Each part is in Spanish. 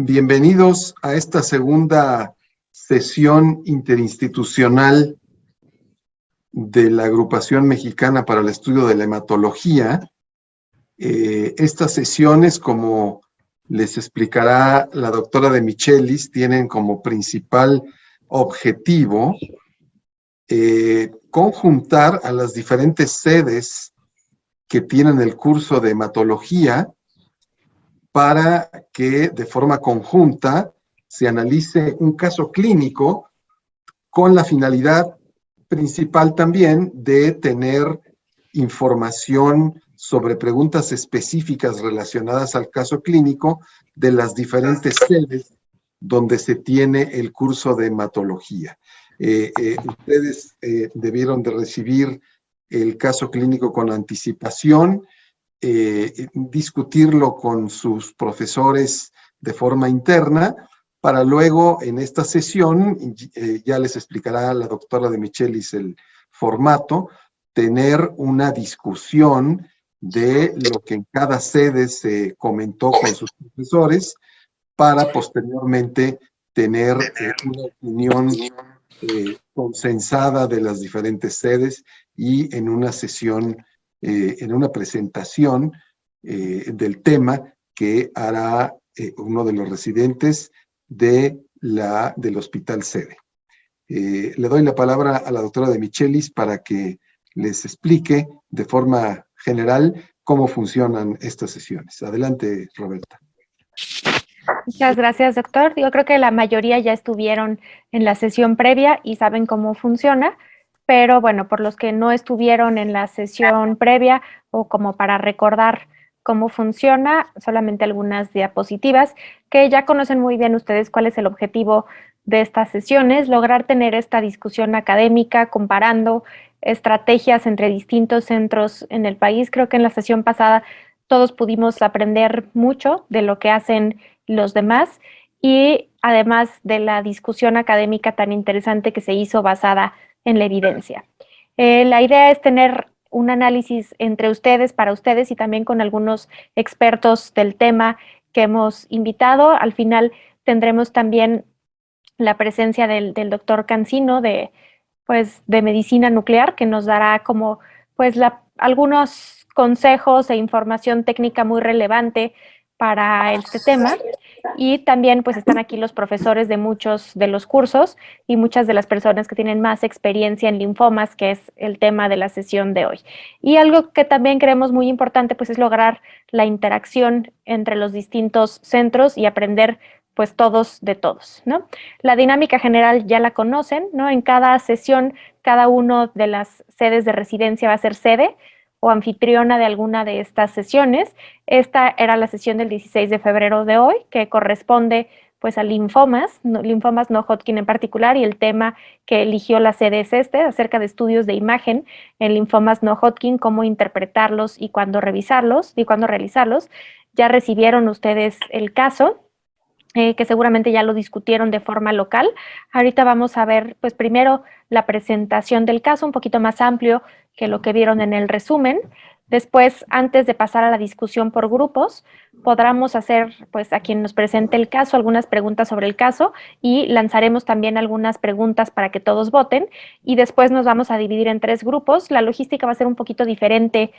Bienvenidos a esta segunda sesión interinstitucional de la Agrupación Mexicana para el Estudio de la Hematología. Estas sesiones, como les explicará la doctora de Michelis, tienen como principal objetivo conjuntar a las diferentes sedes que tienen el curso de hematología para que de forma conjunta se analice un caso clínico con la finalidad principal también de tener información sobre preguntas específicas relacionadas al caso clínico de las diferentes sedes donde se tiene el curso de hematología. Ustedes debieron de recibir el caso clínico con anticipación, discutirlo con sus profesores de forma interna, para luego en esta sesión, ya les explicará la doctora de Michelis el formato, tener una discusión de lo que en cada sede se comentó con sus profesores, para posteriormente tener una opinión consensada de las diferentes sedes y en una sesión, en una presentación del tema que hará uno de los residentes del hospital sede. Le doy la palabra a la doctora de Michelis para que les explique de forma general cómo funcionan estas sesiones. Adelante, Roberta. Muchas gracias, doctor. Yo creo que la mayoría ya estuvieron en la sesión previa y saben cómo funciona, pero bueno, por los que no estuvieron en la sesión previa o como para recordar cómo funciona, solamente algunas diapositivas que ya conocen muy bien ustedes cuál es el objetivo de estas sesiones, lograr tener esta discusión académica comparando estrategias entre distintos centros en el país. Creo que en la sesión pasada todos pudimos aprender mucho de lo que hacen los demás y además de la discusión académica tan interesante que se hizo basada en la evidencia. La idea es tener un análisis entre ustedes, para ustedes y también con algunos expertos del tema que hemos invitado. Al final tendremos también la presencia del doctor Cancino de medicina nuclear, que nos dará como algunos consejos e información técnica muy relevante para este tema. Y también pues están aquí los profesores de muchos de los cursos y muchas de las personas que tienen más experiencia en linfomas, que es el tema de la sesión de hoy. Y algo que también creemos muy importante pues es lograr la interacción entre los distintos centros y aprender pues todos de todos, ¿no? La dinámica general ya la conocen, ¿no? En cada sesión, cada uno de las sedes de residencia va a ser sede o anfitriona de alguna de estas sesiones. Esta era la sesión del 16 de febrero de hoy, que corresponde pues a linfomas no Hodgkin en particular, y el tema que eligió la sede es acerca de estudios de imagen en linfomas no Hodgkin, cómo interpretarlos y cuándo revisarlos y cuándo realizarlos. Ya recibieron ustedes el caso, que seguramente ya lo discutieron de forma local. Ahorita vamos a ver, pues primero la presentación del caso, un poquito más amplio que lo que vieron en el resumen. Después, antes de pasar a la discusión por grupos, podremos hacer, pues a quien nos presente el caso, algunas preguntas sobre el caso y lanzaremos también algunas preguntas para que todos voten y después nos vamos a dividir en 3 grupos. La logística va a ser un poquito diferente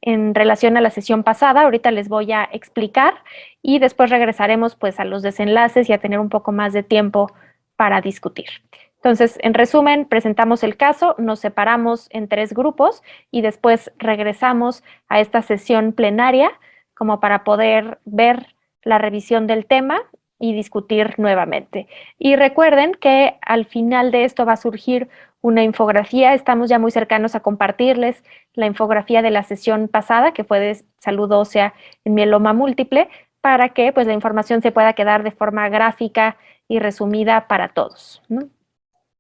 en relación a la sesión pasada, ahorita les voy a explicar y después regresaremos pues a los desenlaces y a tener un poco más de tiempo para discutir. Entonces, en resumen, presentamos el caso, nos separamos en 3 grupos y después regresamos a esta sesión plenaria como para poder ver la revisión del tema y discutir nuevamente. Y recuerden que al final de esto va a surgir una infografía. Estamos ya muy cercanos a compartirles la infografía de la sesión pasada, que fue de salud ósea en mieloma múltiple, para que pues la información se pueda quedar de forma gráfica y resumida para todos, ¿no?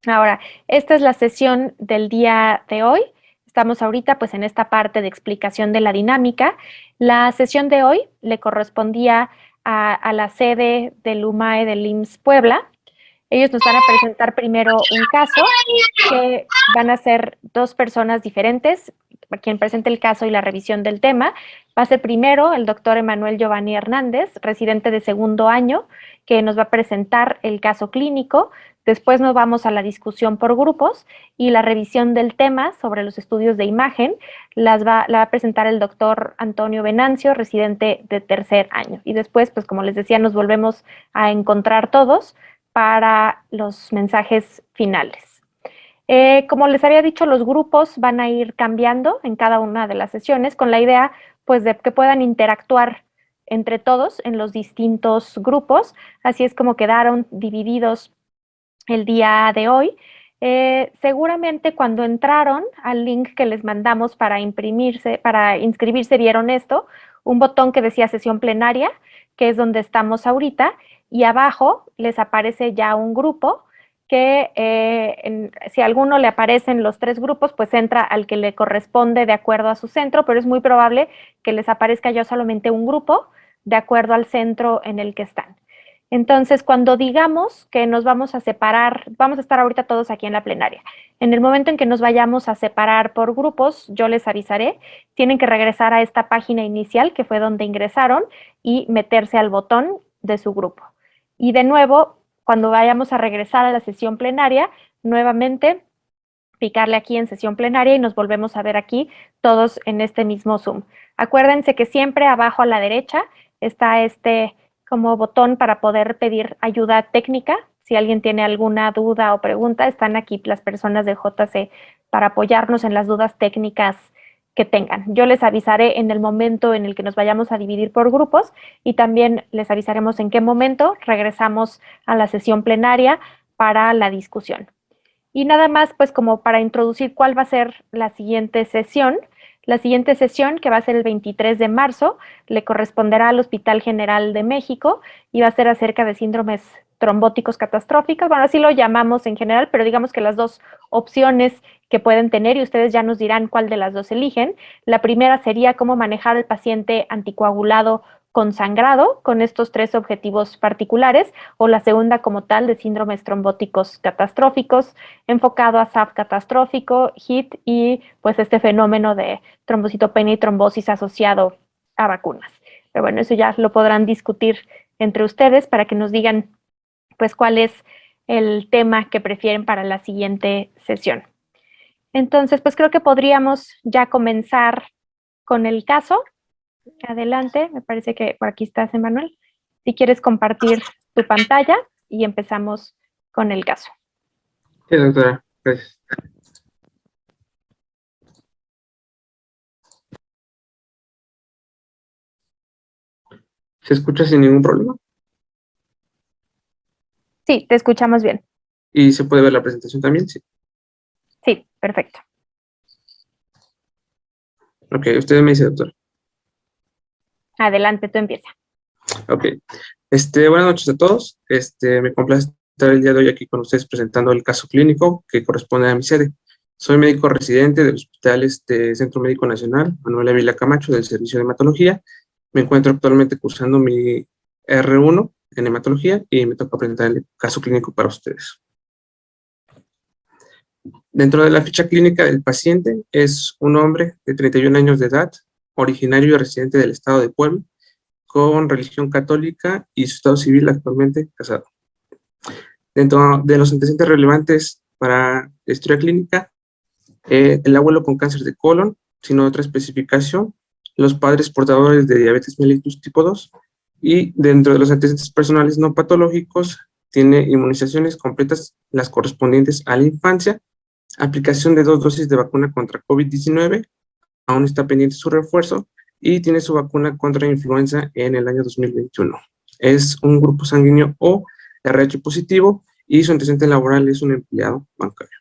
Ahora, esta es la sesión del día de hoy. Estamos ahorita pues en esta parte de explicación de la dinámica. La sesión de hoy le correspondía a la sede del UMAE del IMSS Puebla. Ellos nos van a presentar primero un caso que van a ser 2 personas diferentes, quien presente el caso y la revisión del tema. Va a ser primero el doctor Emanuel Giovanni Hernández, residente de segundo año, que nos va a presentar el caso clínico. Después nos vamos a la discusión por grupos y la revisión del tema sobre los estudios de imagen la va a presentar el doctor Antonio Venancio, residente de tercer año. Y después, pues como les decía, nos volvemos a encontrar todos para los mensajes finales. Como les había dicho, los grupos van a ir cambiando en cada una de las sesiones con la idea pues de que puedan interactuar entre todos en los distintos grupos. Así es como quedaron divididos el día de hoy. Seguramente cuando entraron al link que les mandamos para inscribirse, vieron esto, un botón que decía sesión plenaria, que es donde estamos ahorita, y abajo les aparece ya un grupo que si a alguno le aparecen los 3 grupos, pues entra al que le corresponde de acuerdo a su centro, pero es muy probable que les aparezca ya solamente un grupo de acuerdo al centro en el que están. Entonces, cuando digamos que nos vamos a separar, vamos a estar ahorita todos aquí en la plenaria. En el momento en que nos vayamos a separar por grupos, yo les avisaré. Tienen que regresar a esta página inicial, que fue donde ingresaron, y meterse al botón de su grupo. Y de nuevo, cuando vayamos a regresar a la sesión plenaria, nuevamente picarle aquí en sesión plenaria y nos volvemos a ver aquí todos en este mismo Zoom. Acuérdense que siempre abajo a la derecha está este como botón para poder pedir ayuda técnica. Si alguien tiene alguna duda o pregunta, están aquí las personas de JC para apoyarnos en las dudas técnicas que tengan. Yo les avisaré en el momento en el que nos vayamos a dividir por grupos y también les avisaremos en qué momento regresamos a la sesión plenaria para la discusión. Y nada más, pues como para introducir cuál va a ser la siguiente sesión. La siguiente sesión, que va a ser el 23 de marzo, le corresponderá al Hospital General de México y va a ser acerca de síndromes trombóticos catastróficos. Bueno, así lo llamamos en general, pero digamos que las 2 opciones que pueden tener, y ustedes ya nos dirán cuál de las 2 eligen. La primera sería cómo manejar al paciente anticoagulado con sangrado, con estos 3 objetivos particulares, o la segunda como tal de síndromes trombóticos catastróficos, enfocado a SAF catastrófico, HIT y pues este fenómeno de trombocitopenia y trombosis asociado a vacunas. Pero bueno, eso ya lo podrán discutir entre ustedes para que nos digan pues cuál es el tema que prefieren para la siguiente sesión. Entonces, pues creo que podríamos ya comenzar con el caso. Adelante, me parece que por aquí estás, Emanuel. Si quieres compartir tu pantalla y empezamos con el caso. Sí, doctora, gracias. ¿Se escucha sin ningún problema? Sí, te escuchamos bien. ¿Y se puede ver la presentación también? Sí. Sí, perfecto. Ok, usted me dice, doctor. Adelante, tú empieza. Ok. Buenas noches a todos. Me complace estar el día de hoy aquí con ustedes presentando el caso clínico que corresponde a mi sede. Soy médico residente del Hospital Centro Médico Nacional, Manuel Ávila Camacho, del Servicio de Hematología. Me encuentro actualmente cursando mi R1 en hematología y me toca presentar el caso clínico para ustedes. Dentro de la ficha clínica del paciente es un hombre de 31 años de edad, originario y residente del estado de Puebla, con religión católica y su estado civil actualmente casado. Dentro de los antecedentes relevantes para la historia clínica, el abuelo con cáncer de colon, sin otra especificación, los padres portadores de diabetes mellitus tipo 2, y dentro de los antecedentes personales no patológicos, tiene inmunizaciones completas, las correspondientes a la infancia, aplicación de 2 dosis de vacuna contra COVID-19, aún está pendiente su refuerzo, y tiene su vacuna contra influenza en el año 2021. Es un grupo sanguíneo O RH positivo y su antecedente laboral es un empleado bancario.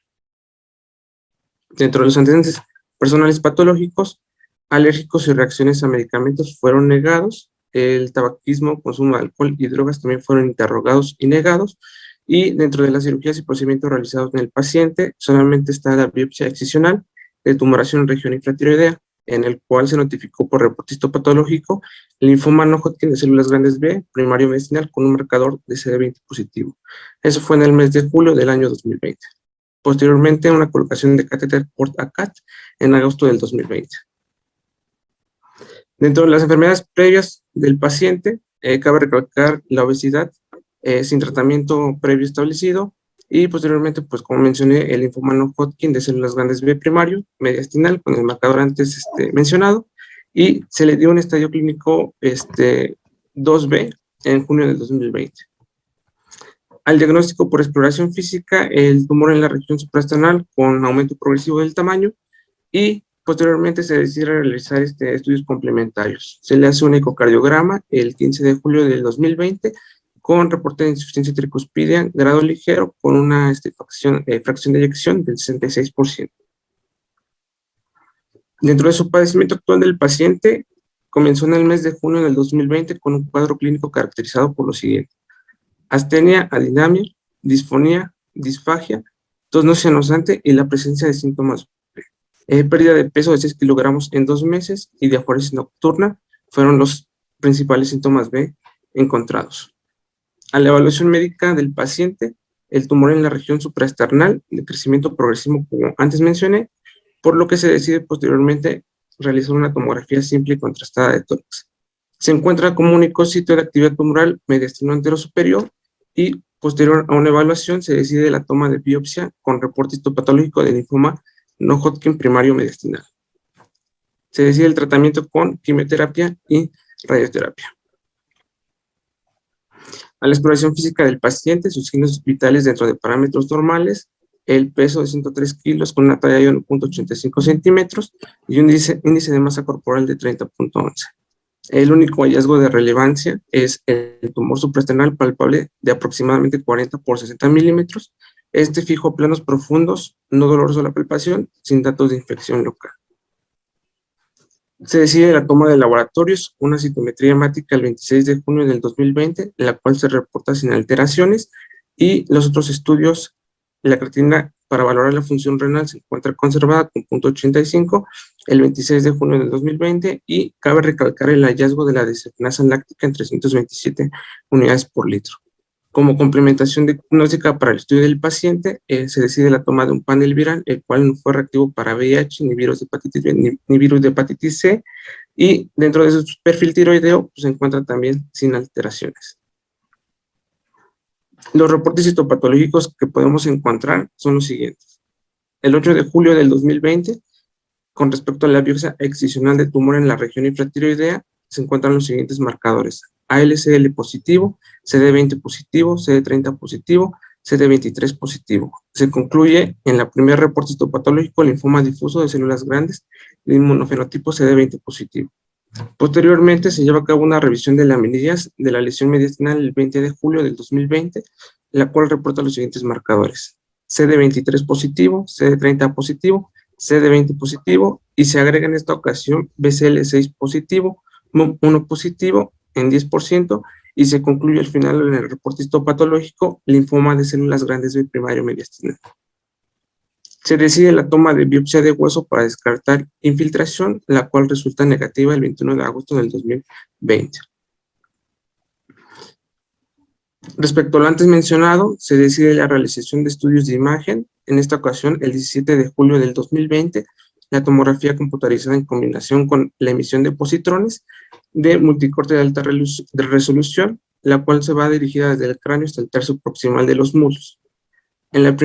Dentro de los antecedentes personales patológicos, alérgicos y reacciones a medicamentos fueron negados, el tabaquismo, consumo de alcohol y drogas también fueron interrogados y negados, y dentro de las cirugías y procedimientos realizados en el paciente, solamente está la biopsia excisional de tumoración en región infratiroidea, en el cual se notificó por reporte histopatológico el linfoma no Hodgkin de células grandes B, primario medicinal, con un marcador de CD20 positivo. Eso fue en el mes de julio del año 2020. Posteriormente, una colocación de catéter Port-ACAT en agosto del 2020. Dentro de las enfermedades previas del paciente, cabe recalcar la obesidad sin tratamiento previo establecido, y posteriormente, pues como mencioné, el linfoma no Hodgkin de células grandes B primario, mediastinal, con el marcador antes mencionado, y se le dio un estadio clínico 2B en junio del 2020. Al diagnóstico por exploración física, el tumor en la región suprasternal con aumento progresivo del tamaño, y posteriormente se decide realizar estudios complementarios. Se le hace un ecocardiograma el 15 de julio del 2020 con reporte de insuficiencia tricuspidia, grado ligero, con una fracción de eyección del 66%. Dentro de su padecimiento actual del paciente, comenzó en el mes de junio del 2020 con un cuadro clínico caracterizado por lo siguiente: astenia, adinamia, disfonía, disfagia, tos no cianosante y la presencia de síntomas. Pérdida de peso de 6 kilogramos en 2 meses y diaforesis nocturna fueron los principales síntomas B encontrados. A la evaluación médica del paciente, el tumor en la región suprasternal de crecimiento progresivo, como antes mencioné, por lo que se decide posteriormente realizar una tomografía simple y contrastada de tórax. Se encuentra como único sitio de actividad tumoral mediastino antero superior, y posterior a una evaluación se decide la toma de biopsia con reporte histopatológico de linfoma no Hodgkin primario mediastinal. Se decide el tratamiento con quimioterapia y radioterapia. A la exploración física del paciente, sus signos vitales dentro de parámetros normales, el peso de 103 kilos con una talla de 1.85 centímetros y un índice de masa corporal de 30.11. El único hallazgo de relevancia es el tumor suprasternal palpable de aproximadamente 40 por 60 milímetros. Fijó planos profundos, no doloroso a la palpación, sin datos de infección local. Se decide la toma de laboratorios, una citometría hemática el 26 de junio del 2020, en la cual se reporta sin alteraciones, y los otros estudios, la creatinina para valorar la función renal se encuentra conservada con 0.85 el 26 de junio del 2020, y cabe recalcar el hallazgo de la desafinasa láctica en 327 unidades por litro. Como complementación diagnóstica para el estudio del paciente, se decide la toma de un panel viral, el cual no fue reactivo para VIH, ni virus de hepatitis B, ni virus de hepatitis C, y dentro de su perfil tiroideo pues, se encuentra también sin alteraciones. Los reportes histopatológicos que podemos encontrar son los siguientes. El 8 de julio del 2020, con respecto a la biopsia excisional de tumor en la región infratiroidea, se encuentran los siguientes marcadores: ALCL positivo, CD20 positivo, CD30 positivo, CD23 positivo. Se concluye en la primer reporte histopatológico linfoma difuso de células grandes de inmunofenotipo CD20 positivo. Posteriormente se lleva a cabo una revisión de laminillas de la lesión mediastinal el 20 de julio del 2020, la cual reporta los siguientes marcadores: CD23 positivo, CD30 positivo, CD20 positivo, y se agrega en esta ocasión BCL6 positivo, MUM1 positivo en 10%, y se concluye al final en el reporte histopatológico linfoma de células grandes B primario mediastinal. Se decide la toma de biopsia de hueso para descartar infiltración, la cual resulta negativa el 21 de agosto del 2020. Respecto a lo antes mencionado, se decide la realización de estudios de imagen, en esta ocasión el 17 de julio del 2020, la tomografía computarizada en combinación con la emisión de positrones de multicorte de alta resolución, la cual se va dirigida desde el cráneo hasta el tercio proximal de los muslos. En la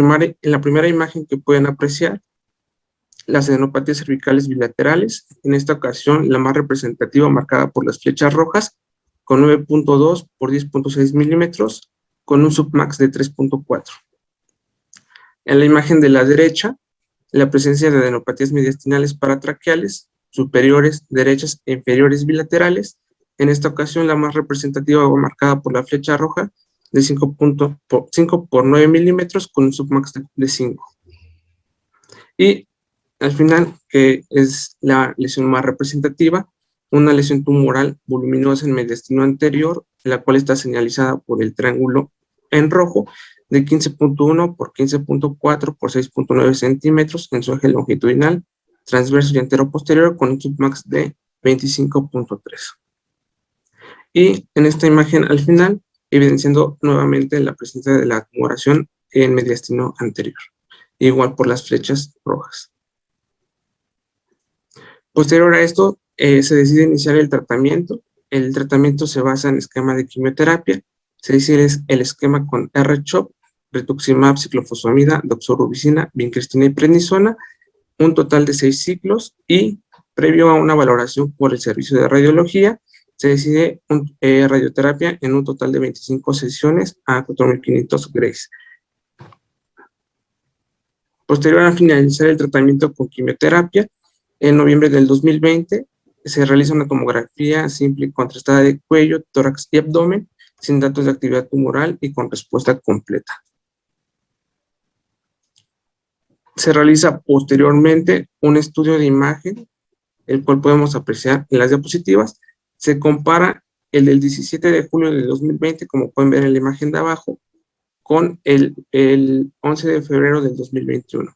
primera imagen que pueden apreciar, las adenopatías cervicales bilaterales, en esta ocasión la más representativa marcada por las flechas rojas, con 9.2 por 10.6 milímetros, con un submax de 3.4. En la imagen de la derecha, la presencia de adenopatías mediastinales paratraqueales, superiores, derechas e inferiores bilaterales. En esta ocasión la más representativa va marcada por la flecha roja de 5 por 9 milímetros con un submax de 5. Y al final, que es la lesión más representativa, una lesión tumoral voluminosa en mediastino anterior, la cual está señalizada por el triángulo en rojo, de 15.1 por 15.4 por 6.9 centímetros en su eje longitudinal, transverso y entero posterior con un submax de 25.3. Y en esta imagen al final, evidenciando nuevamente la presencia de la tumoración en mediastino anterior, igual por las flechas rojas. Posterior a esto, se decide iniciar el tratamiento. El tratamiento se basa en esquema de quimioterapia. Se decide el esquema con R-CHOP, rituximab, ciclofosfamida, doxorubicina, vincristina y prednisona, un total de 6 ciclos, y previo a una valoración por el servicio de radiología, se decide radioterapia en un total de 25 sesiones a 4.500 grays. Posterior a finalizar el tratamiento con quimioterapia, en noviembre del 2020 se realiza una tomografía simple y contrastada de cuello, tórax y abdomen, sin datos de actividad tumoral y con respuesta completa. Se realiza posteriormente un estudio de imagen, el cual podemos apreciar en las diapositivas. Se compara el del 17 de julio de 2020, como pueden ver en la imagen de abajo, con el 11 de febrero del 2021.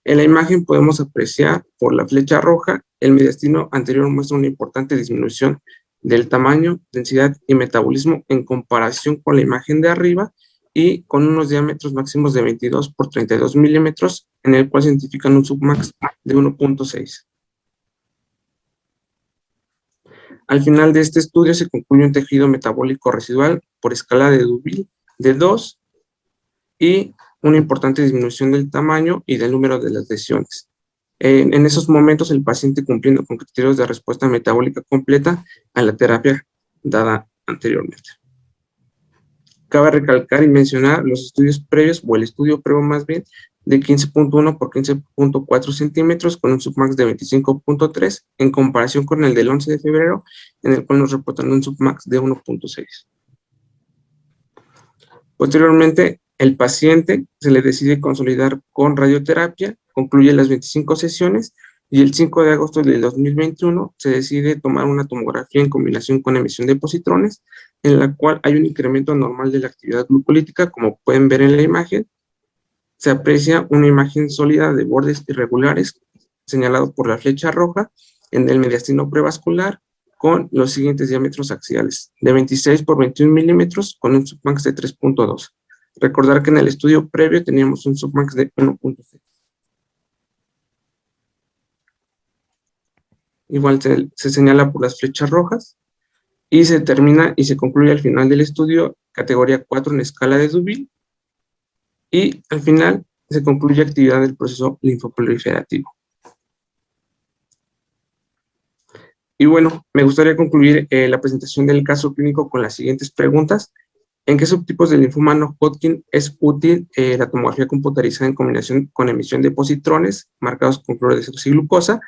En la imagen podemos apreciar por la flecha roja, el mediastino anterior muestra una importante disminución del tamaño, densidad y metabolismo en comparación con la imagen de arriba, y con unos diámetros máximos de 22 por 32 milímetros, en el cual se identifican un submax de 1.6. Al final de este estudio se concluye un tejido metabólico residual por escala de Deauville de 2 y una importante disminución del tamaño y del número de las lesiones. En esos momentos el paciente cumpliendo con criterios de respuesta metabólica completa a la terapia dada anteriormente. Cabe recalcar y mencionar los estudios previos, o el estudio previo más bien, de 15.1 por 15.4 centímetros con un submax de 25.3 en comparación con el del 11 de febrero, en el cual nos reportan un submax de 1.6. Posteriormente, el paciente se le decide consolidar con radioterapia, concluye las 25 sesiones y el 5 de agosto del 2021 se decide tomar una tomografía en combinación con emisión de positrones, en la cual hay un incremento normal de la actividad glucolítica, como pueden ver en la imagen. Se aprecia una imagen sólida de bordes irregulares, señalado por la flecha roja, en el mediastino prevascular, con los siguientes diámetros axiales, de 26 por 21 milímetros, con un submax de 3.2. Recordar que en el estudio previo teníamos un submax de 1.6. Igual se señala por las flechas rojas, y se termina y se concluye al final del estudio categoría 4 en escala de Deauville, y al final se concluye actividad del proceso linfoproliferativo. Y bueno, me gustaría concluir la presentación del caso clínico con las siguientes preguntas. ¿En qué subtipos de linfoma no Hodgkin es útil la tomografía computarizada en combinación con emisión de positrones marcados con cloruro de desoxiglucosa?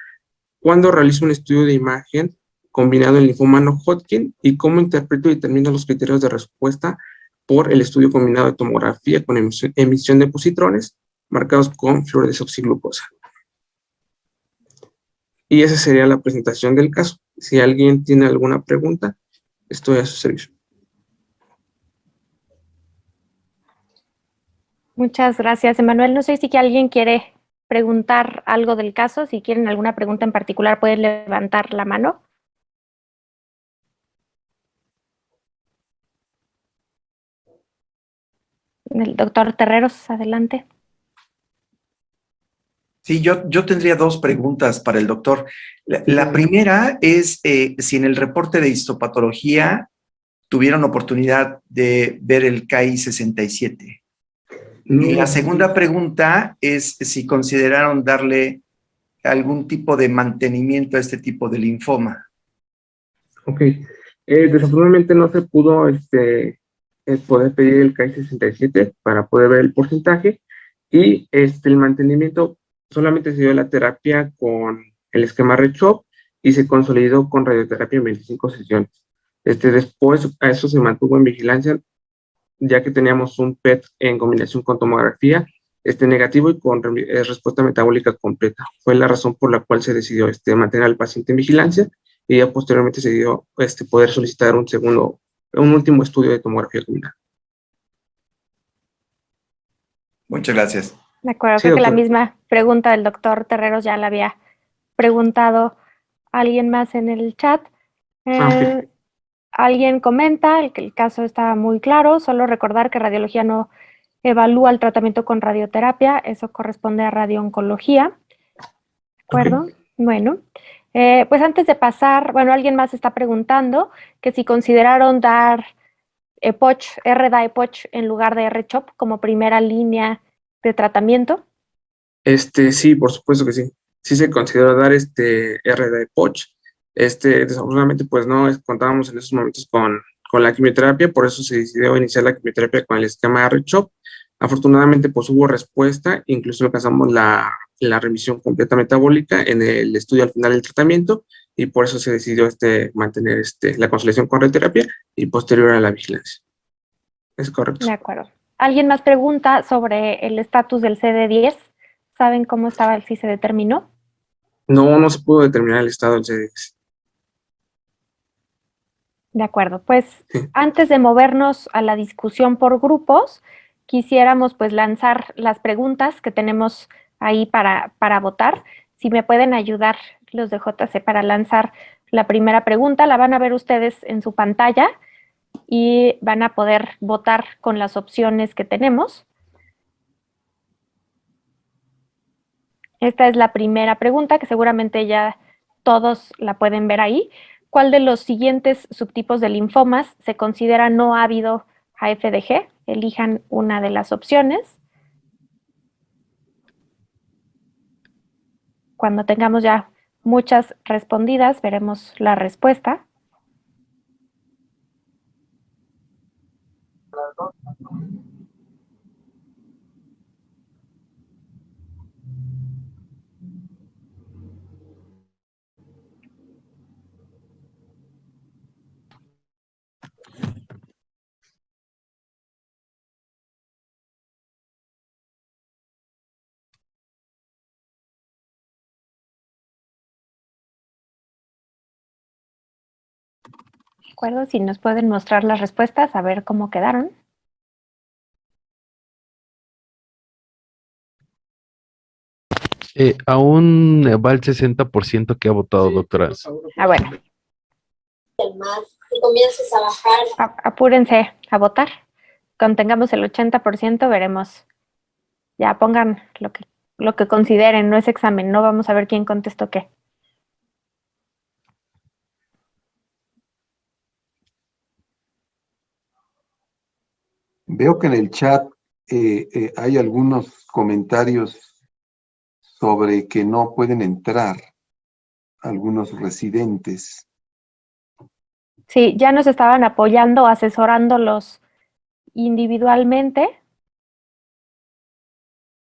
¿Cuándo realizo un estudio de imagen combinado en linfoma no Hodgkin? ¿Y cómo interpreto y determino los criterios de respuesta por el estudio combinado de tomografía con emisión de positrones marcados con cloruro de desoxiglucosa? Y esa sería la presentación del caso. Si alguien tiene alguna pregunta, estoy a su servicio. Muchas gracias, Emanuel. No sé si alguien quiere preguntar algo del caso. Si quieren alguna pregunta en particular, pueden levantar la mano. El doctor Terreros, adelante. Sí, yo tendría dos preguntas para el doctor. La primera es si en el reporte de histopatología tuvieron oportunidad de ver el KI67. Y la segunda pregunta es si consideraron darle algún tipo de mantenimiento a este tipo de linfoma. Ok. Desafortunadamente no se pudo poder pedir el KI67 para poder ver el porcentaje, y el mantenimiento solamente se dio la terapia con el esquema R-CHOP y se consolidó con radioterapia en 25 sesiones. Después a eso se mantuvo en vigilancia, ya que teníamos un PET en combinación con tomografía negativo y con respuesta metabólica completa. Fue la razón por la cual se decidió mantener al paciente en vigilancia, y ya posteriormente se dio poder solicitar un último estudio de tomografía combinada. Muchas gracias. De acuerdo, Sí, creo que la doctor. misma pregunta del doctor Terreros ya la había preguntado alguien más en el chat. Ok. Alguien comenta que el caso está muy claro, solo recordar que radiología no evalúa el tratamiento con radioterapia, eso corresponde a radiooncología. ¿De acuerdo? Ok. Bueno, pues antes de pasar, bueno, alguien más está preguntando que si consideraron dar EPOCH, RDA-EPOCH en lugar de R-CHOP como primera línea de tratamiento. Sí, por supuesto que sí. Sí se considera dar RD-POCH. Desafortunadamente, pues no contábamos en esos momentos con la quimioterapia, por eso se decidió iniciar la quimioterapia con el esquema R-CHOP. Afortunadamente, pues hubo respuesta, incluso alcanzamos la remisión completa metabólica en el estudio al final del tratamiento, y por eso se decidió mantener la consolidación con radioterapia y posterior a la vigilancia. Es correcto. De acuerdo. Alguien más pregunta sobre el estatus del CD10. ¿Saben cómo estaba, si se determinó? No se pudo determinar el estado del CDX. De acuerdo, pues Sí. antes de movernos a la discusión por grupos, quisiéramos pues lanzar las preguntas que tenemos ahí para votar. Si me pueden ayudar los de JC para lanzar la primera pregunta, la van a ver ustedes en su pantalla y van a poder votar con las opciones que tenemos. Esta es la primera pregunta que seguramente ya todos la pueden ver ahí. ¿Cuál de los siguientes subtipos de linfomas se considera no ávido a FDG? Elijan una de las opciones. Cuando tengamos ya muchas respondidas, veremos la respuesta. ¿De acuerdo? Si nos pueden mostrar las respuestas, a ver cómo quedaron. Aún va el 60% que ha votado, doctora. Bueno. Y comiences a bajar. Apúrense a votar. Cuando tengamos el 80%, veremos. Ya pongan lo que consideren, no es examen, no vamos a ver quién contestó qué. Veo que en el chat hay algunos comentarios sobre que no pueden entrar algunos residentes. Sí, ya nos estaban apoyando, asesorándolos individualmente.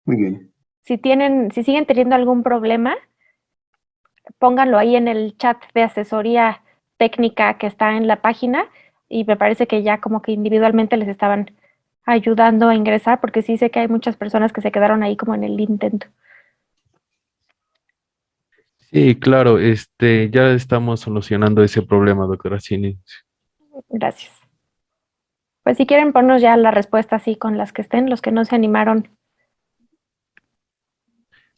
Muy bien. Si siguen teniendo algún problema, pónganlo ahí en el chat de asesoría técnica que está en la página y me parece que ya como que individualmente les estaban ayudando a ingresar porque sí sé que hay muchas personas que se quedaron ahí como en el intento. Sí, claro, ya estamos solucionando ese problema, doctora Cini. Gracias. Pues si quieren ponernos ya la respuesta así con las que estén, los que no se animaron.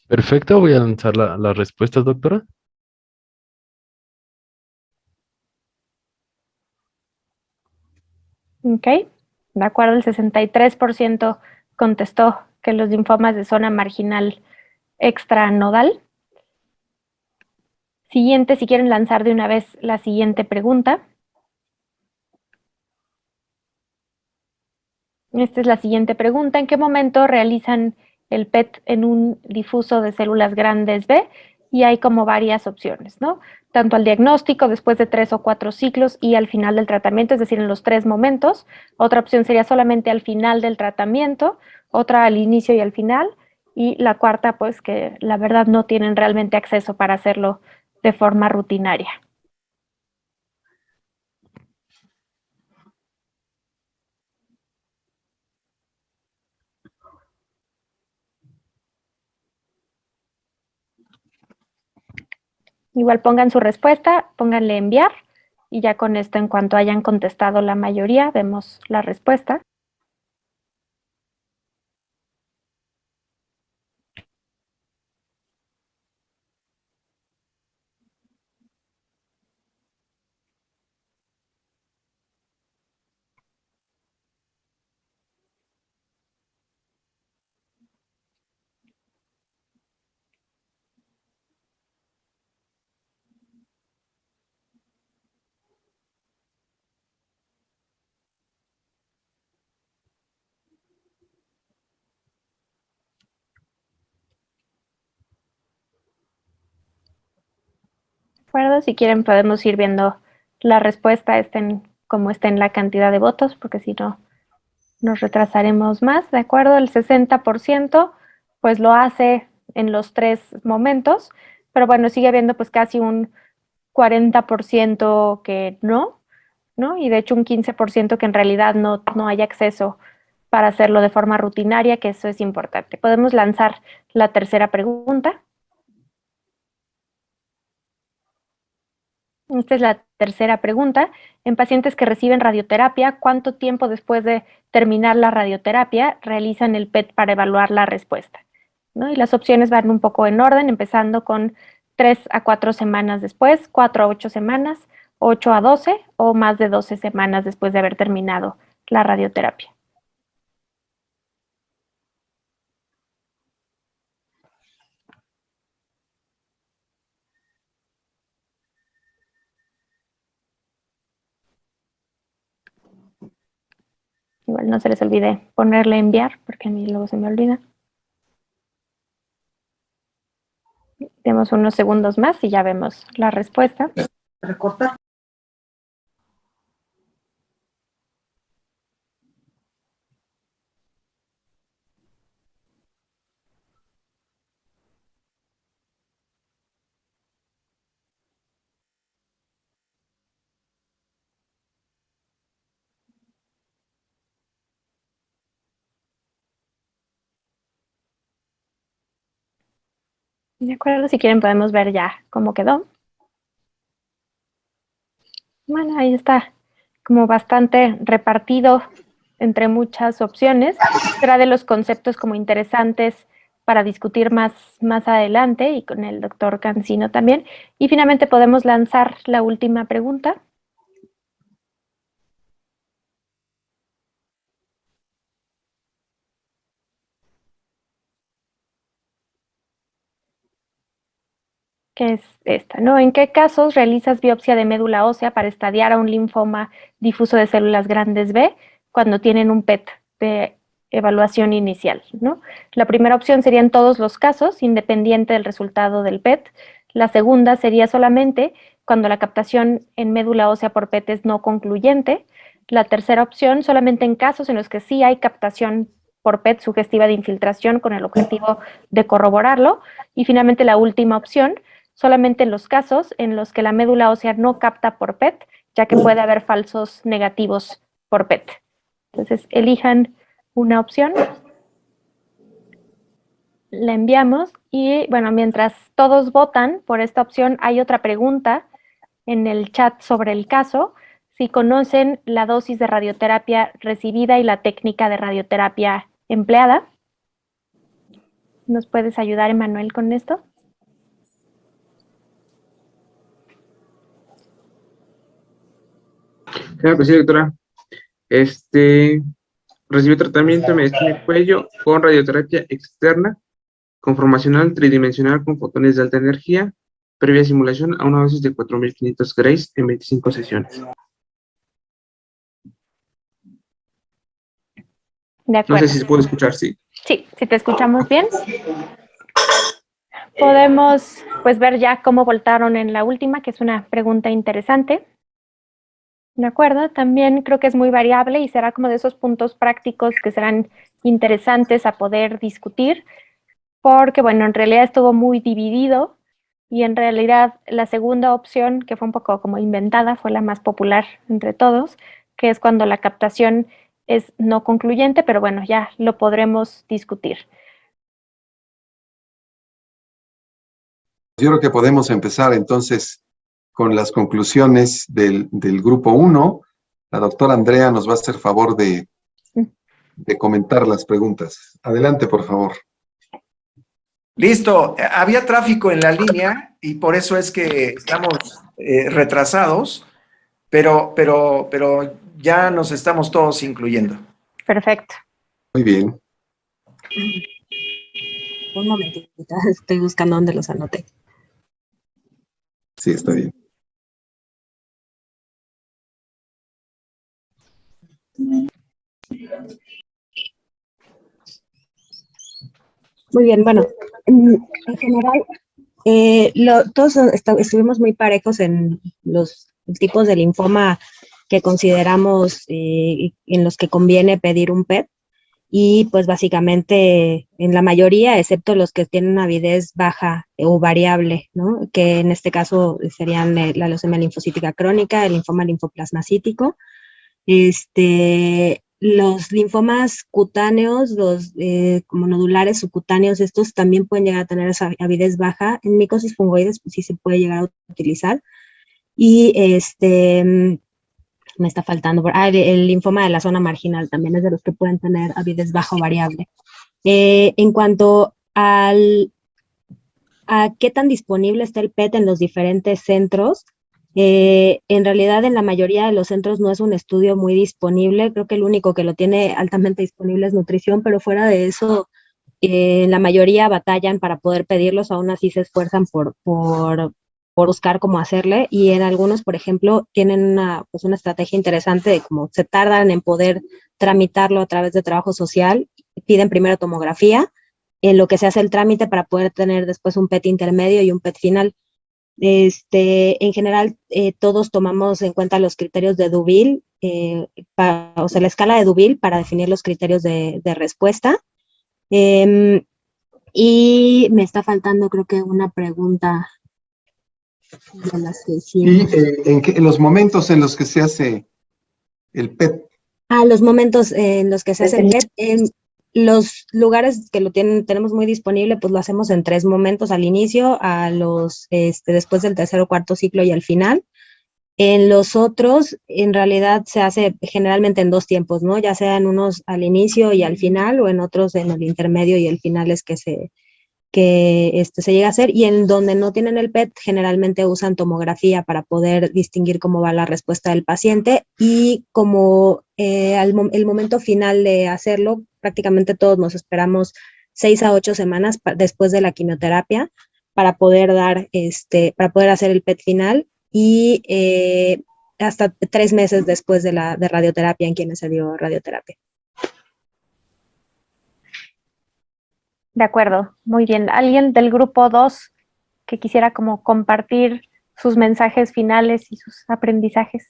Perfecto, voy a lanzar las respuestas, doctora. Ok, de acuerdo, el 63% contestó que los linfomas de zona marginal extranodal. Siguiente, si quieren lanzar de una vez la siguiente pregunta. Esta es la siguiente pregunta. ¿En qué momento realizan el PET en un difuso de células grandes B? Y hay como varias opciones, ¿no? Tanto al diagnóstico, después de 3 o 4 ciclos y al final del tratamiento, es decir, en los 3 momentos. Otra opción sería solamente al final del tratamiento, otra al inicio y al final. Y la cuarta, pues que la verdad no tienen realmente acceso para hacerlo de forma rutinaria. Igual pongan su respuesta, pónganle enviar y ya con esto, en cuanto hayan contestado la mayoría, vemos la respuesta. acuerdo, si quieren podemos ir viendo la respuesta como esté en la cantidad de votos, porque si no nos retrasaremos más, ¿de acuerdo? El 60% pues lo hace en los 3 momentos, pero bueno, sigue habiendo pues casi un 40% que no, ¿no? Y de hecho un 15% que en realidad no hay acceso para hacerlo de forma rutinaria, que eso es importante. Podemos lanzar la tercera pregunta. Esta es la tercera pregunta. En pacientes que reciben radioterapia, ¿cuánto tiempo después de terminar la radioterapia realizan el PET para evaluar la respuesta? ¿No? Y las opciones van un poco en orden, empezando con 3 a 4 semanas después, 4 a 8 semanas, 8 a 12 o más de 12 semanas después de haber terminado la radioterapia. Igual no se les olvide ponerle enviar, porque a mí luego se me olvida. Demos unos segundos más y ya vemos la respuesta. Recortar. De acuerdo, si quieren podemos ver ya cómo quedó. Bueno, ahí está como bastante repartido entre muchas opciones. Será de los conceptos como interesantes para discutir más adelante y con el doctor Cancino también. Y finalmente podemos lanzar la última pregunta. Que es esta, ¿no? ¿En qué casos realizas biopsia de médula ósea para estadiar a un linfoma difuso de células grandes B cuando tienen un PET de evaluación inicial, ¿no? La primera opción sería en todos los casos, independiente del resultado del PET. La segunda sería solamente cuando la captación en médula ósea por PET es no concluyente. La tercera opción, solamente en casos en los que sí hay captación por PET sugestiva de infiltración con el objetivo de corroborarlo. Y finalmente la última opción, solamente en los casos en los que la médula ósea no capta por PET, ya que puede haber falsos negativos por PET. Entonces, elijan una opción, la enviamos y, bueno, mientras todos votan por esta opción, hay otra pregunta en el chat sobre el caso. Si conocen la dosis de radioterapia recibida y la técnica de radioterapia empleada. ¿Nos puedes ayudar, Emanuel, con esto? Claro que sí, doctora. Recibió tratamiento de medicina de cuello con radioterapia externa, conformacional tridimensional con fotones de alta energía, previa simulación a una dosis de 4.500 grays en 25 sesiones. De No acuerdo. sé si se puede escuchar, sí. Sí, si te escuchamos bien. Podemos pues ver ya cómo votaron en la última, que es una pregunta interesante. De acuerdo, también creo que es muy variable y será como de esos puntos prácticos que serán interesantes a poder discutir, porque bueno, en realidad estuvo muy dividido y en realidad la segunda opción, que fue un poco como inventada, fue la más popular entre todos, que es cuando la captación es no concluyente, pero bueno, ya lo podremos discutir. Yo creo que podemos empezar entonces con las conclusiones del grupo 1. La doctora Andrea nos va a hacer favor de comentar las preguntas. Adelante, por favor. Listo, había tráfico en la línea y por eso es que estamos retrasados, pero ya nos estamos todos incluyendo. Perfecto. Muy bien. Un momentito, estoy buscando dónde los anoté. Sí, está bien. Muy bien, bueno, en general Todos estuvimos muy parejos en los tipos de linfoma que consideramos en los que conviene pedir un PET. Y pues básicamente en la mayoría, excepto los que tienen avidez baja o variable, ¿no? Que en este caso serían la leucemia linfocítica crónica, el linfoma linfoplasmacítico. Los linfomas cutáneos, los como nodulares subcutáneos, estos también pueden llegar a tener esa avidez baja. En micosis fungoides pues sí se puede llegar a utilizar. Y me está faltando, el linfoma de la zona marginal también es de los que pueden tener avidez baja o variable. En cuanto a qué tan disponible está el PET en los diferentes centros, en realidad en la mayoría de los centros no es un estudio muy disponible, creo que el único que lo tiene altamente disponible es nutrición, pero fuera de eso, la mayoría batallan para poder pedirlos, aún así se esfuerzan por buscar cómo hacerle, y en algunos, por ejemplo, tienen una estrategia interesante de cómo se tardan en poder tramitarlo a través de trabajo social, piden primero tomografía, en lo que se hace el trámite para poder tener después un PET intermedio y un PET final. En general, todos tomamos en cuenta los criterios de Deauville, o sea, la escala de Deauville para definir los criterios de respuesta. Y me está faltando, creo que una pregunta de las que Y en los momentos en los que se hace el PET. Los momentos en los que se hace el PET, en los lugares que lo tenemos muy disponible, pues lo hacemos en 3 momentos: al inicio, después del tercer o cuarto ciclo y al final. En los otros, en realidad se hace generalmente en 2 tiempos, ¿no? Ya sea en unos al inicio y al final, o en otros en el intermedio y el final es que se llega a hacer, y en donde no tienen el PET generalmente usan tomografía para poder distinguir cómo va la respuesta del paciente, y como el momento final de hacerlo, prácticamente todos nos esperamos 6 a 8 semanas después de la quimioterapia para poder hacer el PET final, y hasta 3 meses después de radioterapia en quienes se dio radioterapia. De acuerdo, muy bien. ¿Alguien del grupo 2 que quisiera como compartir sus mensajes finales y sus aprendizajes?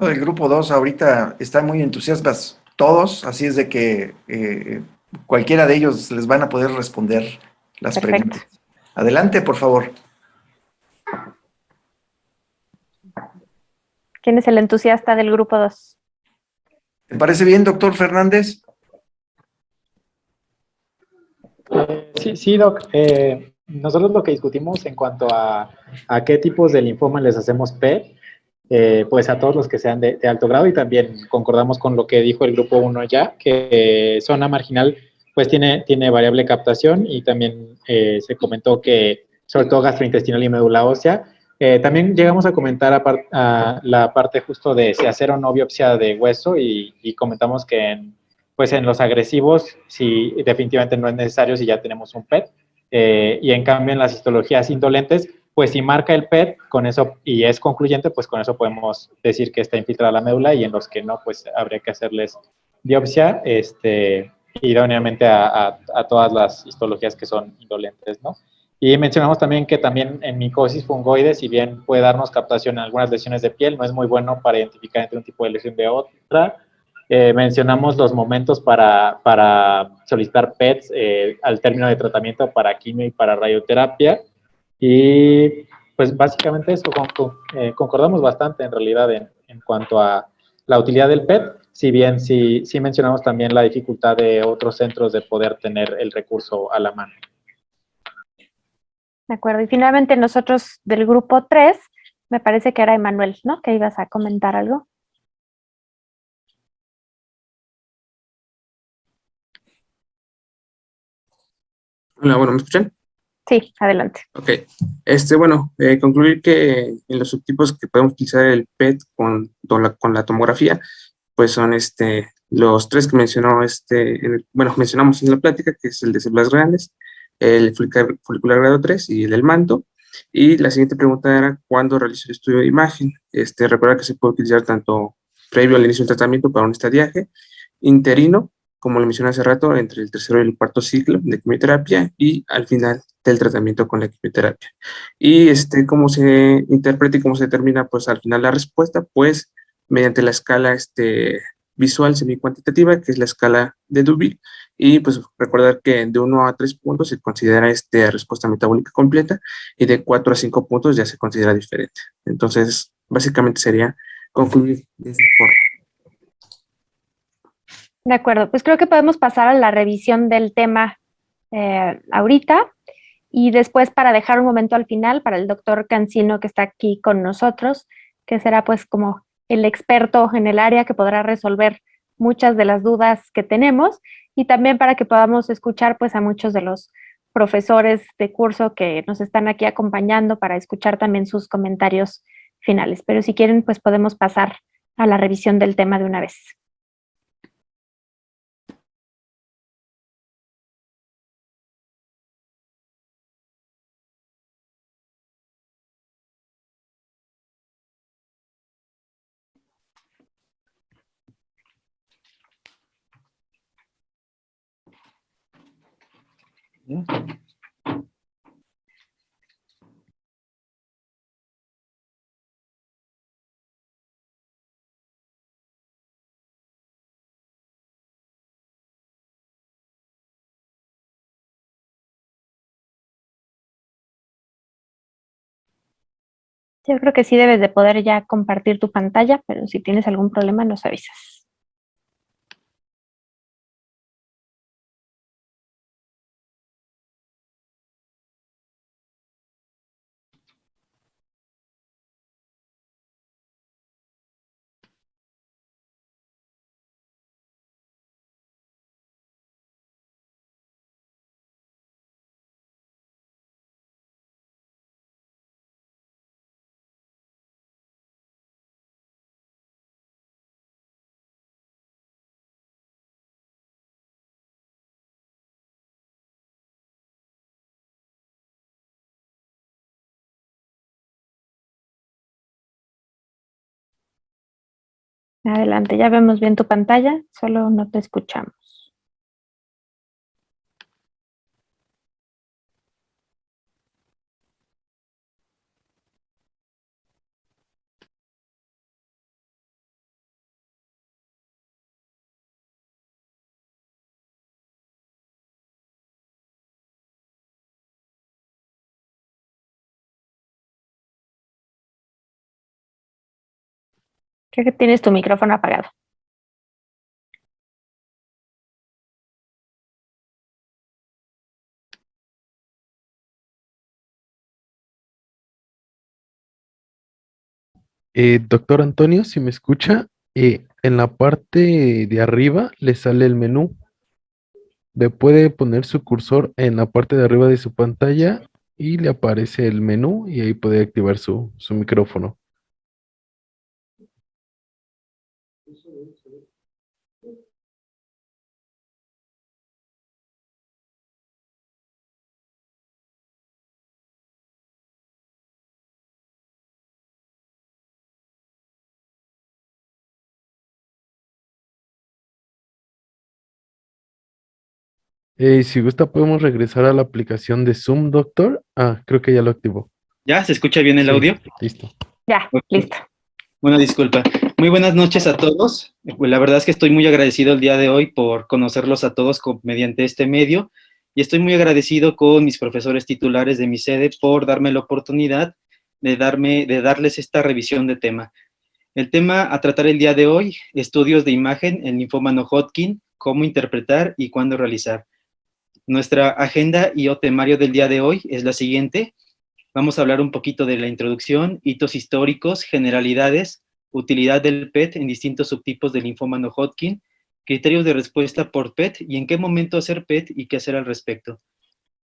El grupo 2 ahorita están muy entusiastas todos, así es de que cualquiera de ellos les van a poder responder las Perfecto. preguntas. Adelante, por favor. ¿Quién es el entusiasta del grupo 2? ¿Te parece bien, doctor Fernández? Sí, Doc. Nosotros lo que discutimos en cuanto a qué tipos de linfoma les hacemos PET, pues a todos los que sean de alto grado, y también concordamos con lo que dijo el grupo 1 ya, que zona marginal pues tiene variable captación, y también se comentó que sobre todo gastrointestinal y médula ósea. También llegamos a comentar a la parte justo de si hacer o no biopsia de hueso, y comentamos que en los agresivos sí definitivamente no es necesario si ya tenemos un PET, y en cambio en las histologías indolentes, pues si marca el PET con eso y es concluyente, pues con eso podemos decir que está infiltrada la médula, y en los que no, pues habría que hacerles biopsia idóneamente a todas las histologías que son indolentes, ¿no? Y mencionamos también que también en micosis fungoide, si bien puede darnos captación en algunas lesiones de piel, no es muy bueno para identificar entre un tipo de lesión de otra. Mencionamos los momentos para solicitar PETs al término de tratamiento para quimio y para radioterapia. Y pues básicamente eso, concordamos bastante en realidad en cuanto a la utilidad del PET, si bien sí mencionamos también la dificultad de otros centros de poder tener el recurso a la mano. De acuerdo. Y finalmente nosotros del grupo 3, me parece que era Emanuel, ¿no? Que ibas a comentar algo. Hola, bueno, ¿me escuchan? Sí, adelante. Ok. Concluir que en los subtipos que podemos utilizar el PET con la tomografía, pues son los 3 que mencionó mencionamos en la plática, que es el de células grandes, el folicular grado 3 y el del manto. Y la siguiente pregunta era ¿cuándo realizo el estudio de imagen? Recuerda que se puede utilizar tanto previo al inicio del tratamiento para un estadiaje, interino, como le mencioné hace rato, entre el tercero y el cuarto ciclo de quimioterapia y al final del tratamiento con la quimioterapia. Y cómo se interpreta y cómo se determina, pues al final la respuesta, pues mediante la escala visual semicuantitativa, que es la escala de Dewey, y pues recordar que de 1 a 3 puntos se considera respuesta metabólica completa y de 4 a 5 puntos ya se considera diferente. Entonces, básicamente sería concluir de esa forma. De acuerdo, pues creo que podemos pasar a la revisión del tema ahorita y después para dejar un momento al final para el doctor Cancino que está aquí con nosotros, que será pues como el experto en el área que podrá resolver muchas de las dudas que tenemos y también para que podamos escuchar pues a muchos de los profesores de curso que nos están aquí acompañando para escuchar también sus comentarios finales. Pero si quieren pues podemos pasar a la revisión del tema de una vez. Yo creo que sí debes de poder ya compartir tu pantalla, pero si tienes algún problema nos avisas. Adelante, ya vemos bien tu pantalla, solo no te escuchamos. Creo que tienes tu micrófono apagado. Doctor Antonio, si me escucha, en la parte de arriba le sale el menú. Le puede poner su cursor en la parte de arriba de su pantalla y le aparece el menú y ahí puede activar su micrófono. Si gusta, podemos regresar a la aplicación de Zoom, doctor. Ah, creo que ya lo activó. ¿Ya? ¿Se escucha bien el Sí, audio? listo. Ya, listo. Bueno, disculpa. Muy buenas noches a todos. Pues la verdad es que estoy muy agradecido el día de hoy por conocerlos a todos mediante este medio y estoy muy agradecido con mis profesores titulares de mi sede por darme la oportunidad de darles esta revisión de tema. El tema a tratar el día de hoy, estudios de imagen en linfoma no Hodgkin, cómo interpretar y cuándo realizar. Nuestra agenda y o temario del día de hoy es la siguiente. Vamos a hablar un poquito de la introducción, hitos históricos, generalidades, utilidad del PET en distintos subtipos de linfoma no Hodgkin, criterios de respuesta por PET y en qué momento hacer PET y qué hacer al respecto.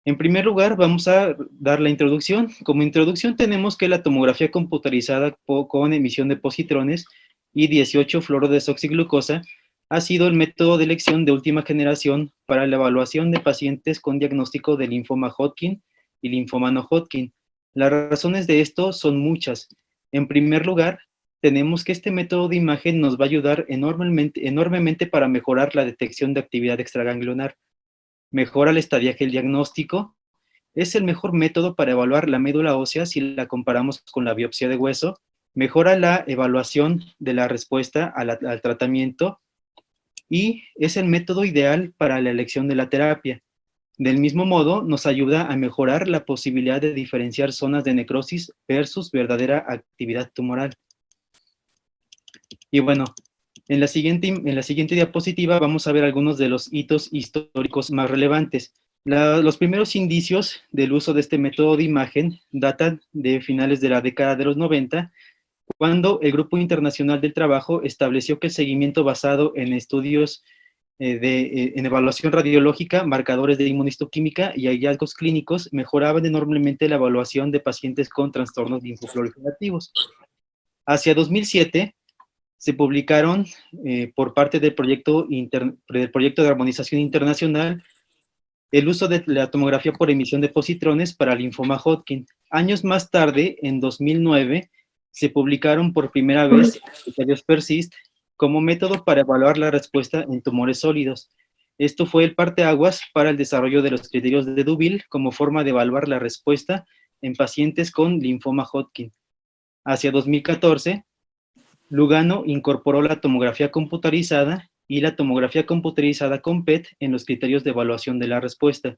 En primer lugar, vamos a dar la introducción. Como introducción tenemos que la tomografía computarizada con emisión de positrones y 18-fluorodesoxiglucosa ha sido el método de elección de última generación para la evaluación de pacientes con diagnóstico de linfoma Hodgkin y linfoma no Hodgkin. Las razones de esto son muchas. En primer lugar, tenemos que este método de imagen nos va a ayudar enormemente para mejorar la detección de actividad extraganglionar, mejora el estadiaje del diagnóstico, es el mejor método para evaluar la médula ósea si la comparamos con la biopsia de hueso, mejora la evaluación de la respuesta al tratamiento y es el método ideal para la elección de la terapia. Del mismo modo, nos ayuda a mejorar la posibilidad de diferenciar zonas de necrosis versus verdadera actividad tumoral. Y bueno, en la siguiente diapositiva vamos a ver algunos de los hitos históricos más relevantes. Los primeros indicios del uso de este método de imagen datan de finales de la década de los 90, cuando el Grupo Internacional del Trabajo estableció que el seguimiento basado en estudios en evaluación radiológica, marcadores de inmunistoquímica y hallazgos clínicos mejoraban enormemente la evaluación de pacientes con trastornos linfoproliferativos. Hacia 2007 se publicaron por parte del proyecto de armonización internacional el uso de la tomografía por emisión de positrones para linfoma Hodgkin. Años más tarde, en 2009, se publicaron por primera vez criterios PERSIST como método para evaluar la respuesta en tumores sólidos. Esto fue el parteaguas para el desarrollo de los criterios de Deauville como forma de evaluar la respuesta en pacientes con linfoma Hodgkin. Hacia 2014, Lugano incorporó la tomografía computarizada y la tomografía computarizada con PET en los criterios de evaluación de la respuesta.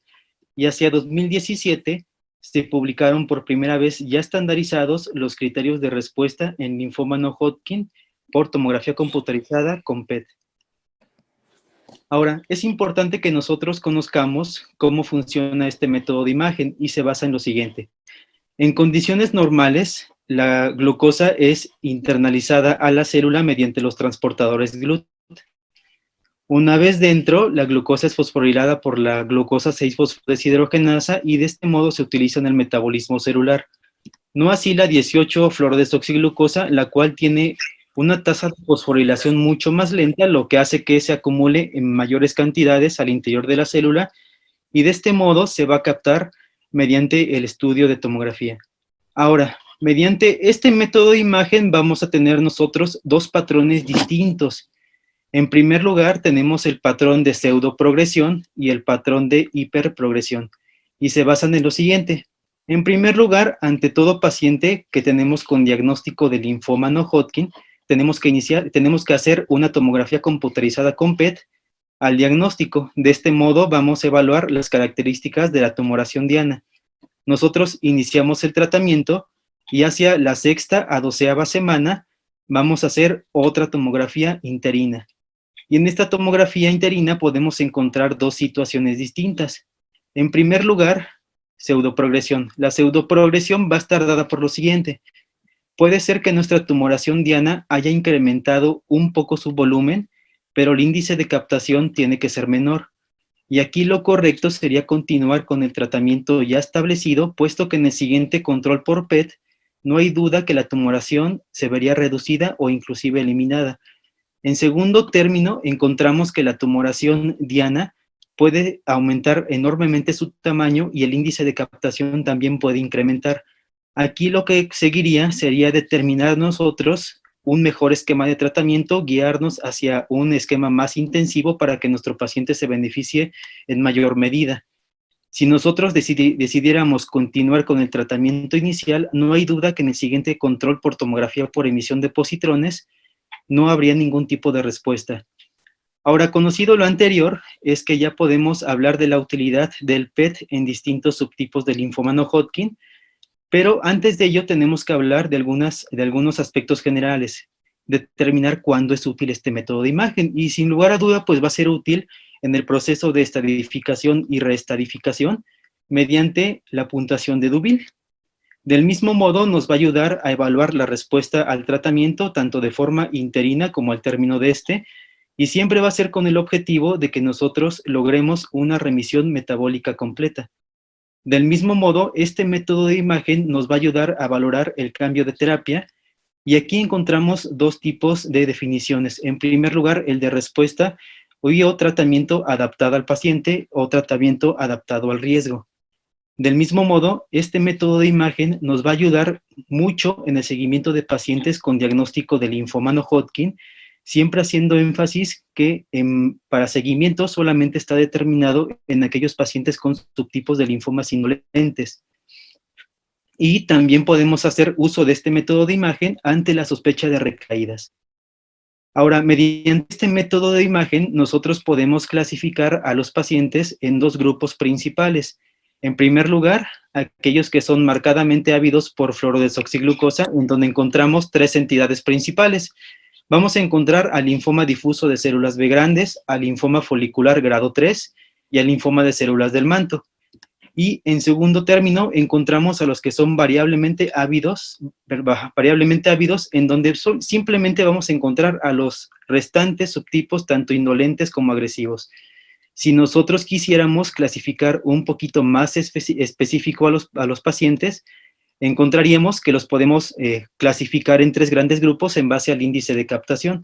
Y hacia 2017 se publicaron por primera vez ya estandarizados los criterios de respuesta en linfoma no Hodgkin por tomografía computarizada con PET. Ahora, es importante que nosotros conozcamos cómo funciona este método de imagen y se basa en lo siguiente. En condiciones normales, la glucosa es internalizada a la célula mediante los transportadores GLUT. Una vez dentro, la glucosa es fosforilada por la glucosa 6-fosfodeshidrogenasa y de este modo se utiliza en el metabolismo celular. No así la 18-fluorodesoxiglucosa, la cual tiene una tasa de fosforilación mucho más lenta, lo que hace que se acumule en mayores cantidades al interior de la célula y de este modo se va a captar mediante el estudio de tomografía. Ahora, mediante este método de imagen vamos a tener nosotros dos patrones distintos. En primer lugar, tenemos el patrón de pseudoprogresión y el patrón de hiperprogresión, y se basan en lo siguiente. En primer lugar, ante todo paciente que tenemos con diagnóstico de linfoma no Hodgkin, tenemos que hacer una tomografía computarizada con PET al diagnóstico. De este modo, vamos a evaluar las características de la tumoración diana. Nosotros iniciamos el tratamiento y hacia la 6ª a 12ª semana vamos a hacer otra tomografía interina. Y en esta tomografía interina podemos encontrar dos situaciones distintas. En primer lugar, pseudoprogresión. La pseudoprogresión va a estar dada por lo siguiente. Puede ser que nuestra tumoración diana haya incrementado un poco su volumen, pero el índice de captación tiene que ser menor. Y aquí lo correcto sería continuar con el tratamiento ya establecido, puesto que en el siguiente control por PET no hay duda que la tumoración se vería reducida o inclusive eliminada. En segundo término, encontramos que la tumoración diana puede aumentar enormemente su tamaño y el índice de captación también puede incrementar. Aquí lo que seguiría sería determinar nosotros un mejor esquema de tratamiento, guiarnos hacia un esquema más intensivo para que nuestro paciente se beneficie en mayor medida. Si nosotros decidiéramos continuar con el tratamiento inicial, no hay duda que en el siguiente control por tomografía por emisión de positrones no habría ningún tipo de respuesta. Ahora, conocido lo anterior, es que ya podemos hablar de la utilidad del PET en distintos subtipos de linfoma no Hodgkin, pero antes de ello tenemos que hablar de algunos aspectos generales, determinar cuándo es útil este método de imagen, y sin lugar a duda, pues va a ser útil en el proceso de estadificación y reestadificación mediante la puntuación de Deauville. Del mismo modo, nos va a ayudar a evaluar la respuesta al tratamiento, tanto de forma interina como al término de este, y siempre va a ser con el objetivo de que nosotros logremos una remisión metabólica completa. Del mismo modo, este método de imagen nos va a ayudar a valorar el cambio de terapia, y aquí encontramos dos tipos de definiciones. En primer lugar, el de respuesta o tratamiento adaptado al paciente o tratamiento adaptado al riesgo. Del mismo modo, este método de imagen nos va a ayudar mucho en el seguimiento de pacientes con diagnóstico de linfoma no Hodgkin, siempre haciendo énfasis que para seguimiento solamente está determinado en aquellos pacientes con subtipos de linfomas indolentes. Y también podemos hacer uso de este método de imagen ante la sospecha de recaídas. Ahora, mediante este método de imagen, nosotros podemos clasificar a los pacientes en dos grupos principales. En primer lugar, aquellos que son marcadamente ávidos por fluorodesoxiglucosa, en donde encontramos tres entidades principales. Vamos a encontrar al linfoma difuso de células B grandes, al linfoma folicular grado 3 y al linfoma de células del manto. Y en segundo término, encontramos a los que son variablemente ávidos, en donde simplemente vamos a encontrar a los restantes subtipos, tanto indolentes como agresivos. Si nosotros quisiéramos clasificar un poquito más específico a los pacientes, encontraríamos que los podemos clasificar en tres grandes grupos en base al índice de captación.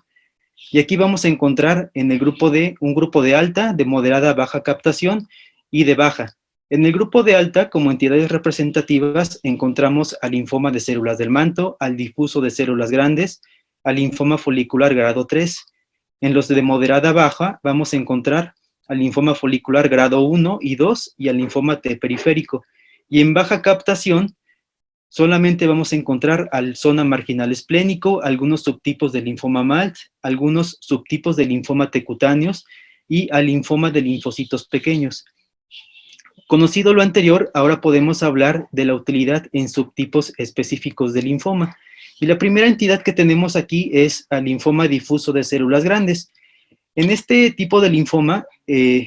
Y aquí vamos a encontrar en el grupo un grupo de alta, de moderada a baja captación y de baja. En el grupo de alta, como entidades representativas, encontramos al linfoma de células del manto, al difuso de células grandes, al linfoma folicular grado 3. En los de moderada a baja, vamos a encontrar al linfoma folicular grado 1 y 2 y al linfoma T periférico. Y en baja captación, solamente vamos a encontrar al zona marginal esplénico, algunos subtipos del linfoma MALT, algunos subtipos del linfoma T cutáneos y al linfoma de linfocitos pequeños. Conocido lo anterior, ahora podemos hablar de la utilidad en subtipos específicos de linfoma. Y la primera entidad que tenemos aquí es al linfoma difuso de células grandes. En este tipo de linfoma,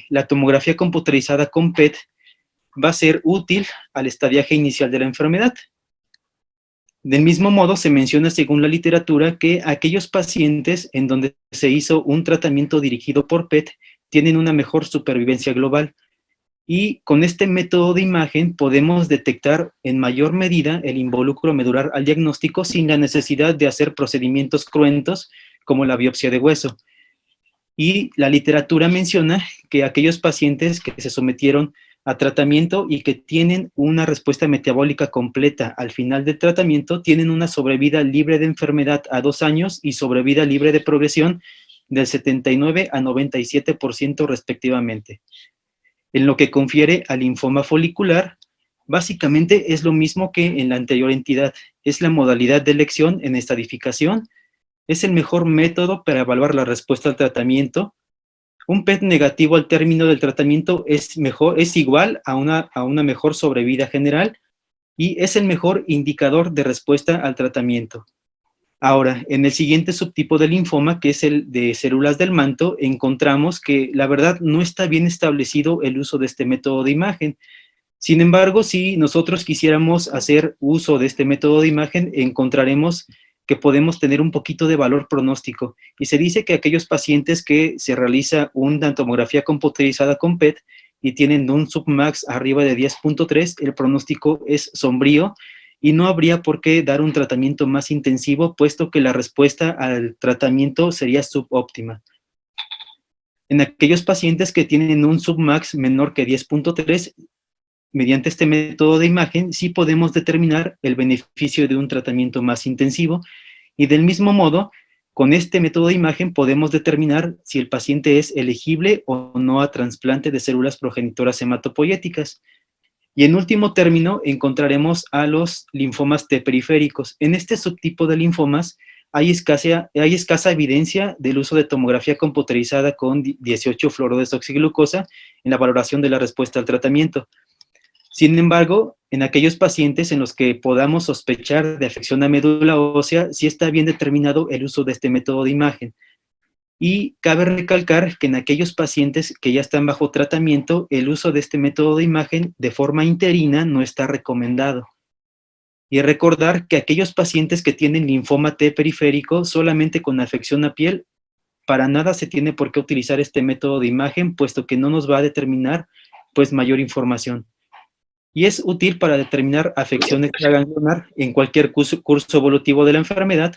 la tomografía computerizada con PET va a ser útil al estadiaje inicial de la enfermedad. Del mismo modo, se menciona según la literatura que aquellos pacientes en donde se hizo un tratamiento dirigido por PET tienen una mejor supervivencia global. Y con este método de imagen podemos detectar en mayor medida el involucro medular al diagnóstico sin la necesidad de hacer procedimientos cruentos como la biopsia de hueso. Y la literatura menciona que aquellos pacientes que se sometieron a tratamiento y que tienen una respuesta metabólica completa al final del tratamiento tienen una sobrevida libre de enfermedad a 2 años y sobrevida libre de progresión del 79 a 97% respectivamente. En lo que confiere al linfoma folicular, básicamente es lo mismo que en la anterior entidad. Es la modalidad de elección en estadificación, es el mejor método para evaluar la respuesta al tratamiento. Un PET negativo al término del tratamiento es igual a una mejor sobrevida general y es el mejor indicador de respuesta al tratamiento. Ahora, en el siguiente subtipo de linfoma, que es el de células del manto, encontramos que la verdad no está bien establecido el uso de este método de imagen. Sin embargo, si nosotros quisiéramos hacer uso de este método de imagen, encontraremos que podemos tener un poquito de valor pronóstico. Y se dice que aquellos pacientes que se realiza una tomografía computerizada con PET y tienen un submax arriba de 10.3, el pronóstico es sombrío, y no habría por qué dar un tratamiento más intensivo, puesto que la respuesta al tratamiento sería subóptima. En aquellos pacientes que tienen un submax menor que 10.3, mediante este método de imagen, sí podemos determinar el beneficio de un tratamiento más intensivo, y del mismo modo, con este método de imagen podemos determinar si el paciente es elegible o no a trasplante de células progenitoras hematopoyéticas. Y en último término, encontraremos a los linfomas T periféricos. En este subtipo de linfomas hay escasa evidencia del uso de tomografía computerizada con 18-fluorodesoxiglucosa en la valoración de la respuesta al tratamiento. Sin embargo, en aquellos pacientes en los que podamos sospechar de afección a médula ósea, sí está bien determinado el uso de este método de imagen. Y cabe recalcar que en aquellos pacientes que ya están bajo tratamiento, el uso de este método de imagen de forma interina no está recomendado. Y recordar que aquellos pacientes que tienen linfoma T periférico solamente con afección a piel, para nada se tiene por qué utilizar este método de imagen, puesto que no nos va a determinar pues mayor información. Y es útil para determinar afección extraganglionar en cualquier curso evolutivo de la enfermedad,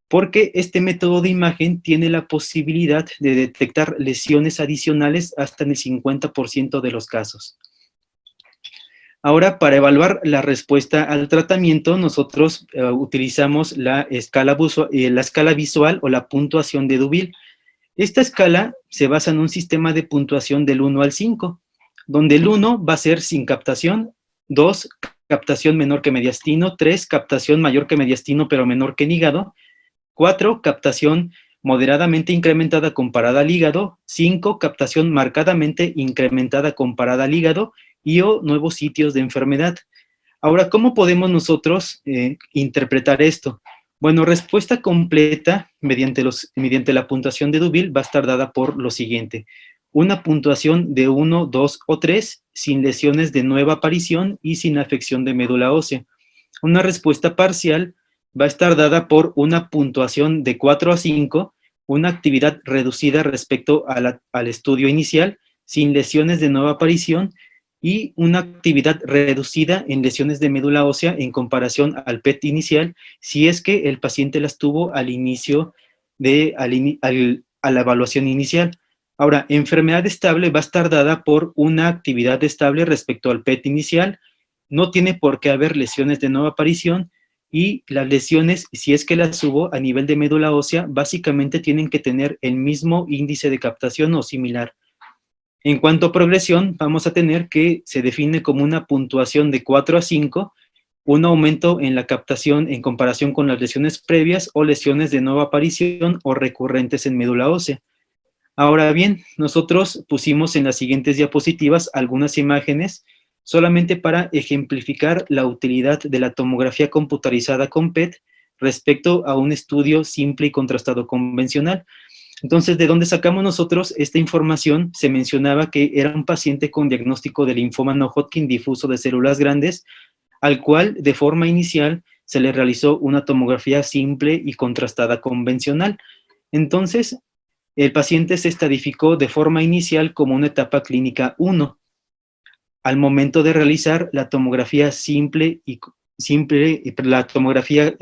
porque este método de imagen tiene la posibilidad de detectar lesiones adicionales hasta en el 50% de los casos. Ahora, para evaluar la respuesta al tratamiento, nosotros utilizamos la escala visual o la puntuación de Deauville. Esta escala se basa en un sistema de puntuación del 1 al 5, donde el 1 va a ser sin captación, 2, captación menor que mediastino, 3, captación mayor que mediastino pero menor que en hígado, 4, captación moderadamente incrementada comparada al hígado, 5, captación marcadamente incrementada comparada al hígado y o nuevos sitios de enfermedad. Ahora, ¿cómo podemos nosotros interpretar esto? Bueno, respuesta completa mediante la puntuación de Deauville va a estar dada por lo siguiente. Una puntuación de 1, 2 o 3 sin lesiones de nueva aparición y sin afección de médula ósea. Una respuesta parcial va a estar dada por una puntuación de 4 a 5, una actividad reducida respecto al estudio inicial, sin lesiones de nueva aparición, y una actividad reducida en lesiones de médula ósea en comparación al PET inicial, si es que el paciente las tuvo al inicio a la evaluación inicial. Ahora, enfermedad estable va a estar dada por una actividad estable respecto al PET inicial, no tiene por qué haber lesiones de nueva aparición, y las lesiones, si es que las hubo a nivel de médula ósea, básicamente tienen que tener el mismo índice de captación o similar. En cuanto a progresión, vamos a tener que se define como una puntuación de 4 a 5, un aumento en la captación en comparación con las lesiones previas o lesiones de nueva aparición o recurrentes en médula ósea. Ahora bien, nosotros pusimos en las siguientes diapositivas algunas imágenes solamente para ejemplificar la utilidad de la tomografía computarizada con PET respecto a un estudio simple y contrastado convencional. Entonces, ¿de dónde sacamos nosotros esta información? Se mencionaba que era un paciente con diagnóstico de linfoma no Hodgkin difuso de células grandes, al cual de forma inicial se le realizó una tomografía simple y contrastada convencional. Entonces, el paciente se estadificó de forma inicial como una etapa clínica 1. Al momento de realizar la tomografía la tomografía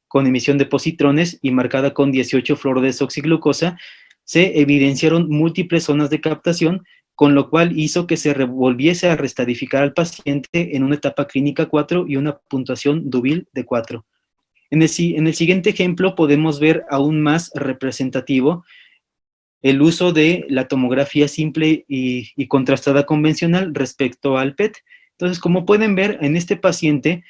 con emisión de positrones y marcada con 18 fluorodesoxiglucosa, se evidenciaron múltiples zonas de captación, con lo cual hizo que se volviese a restadificar al paciente en una etapa clínica 4 y una puntuación Deauville de 4. En el siguiente ejemplo podemos ver aún más representativo el uso de la tomografía simple y contrastada convencional respecto al PET. Entonces, como pueden ver, en este paciente,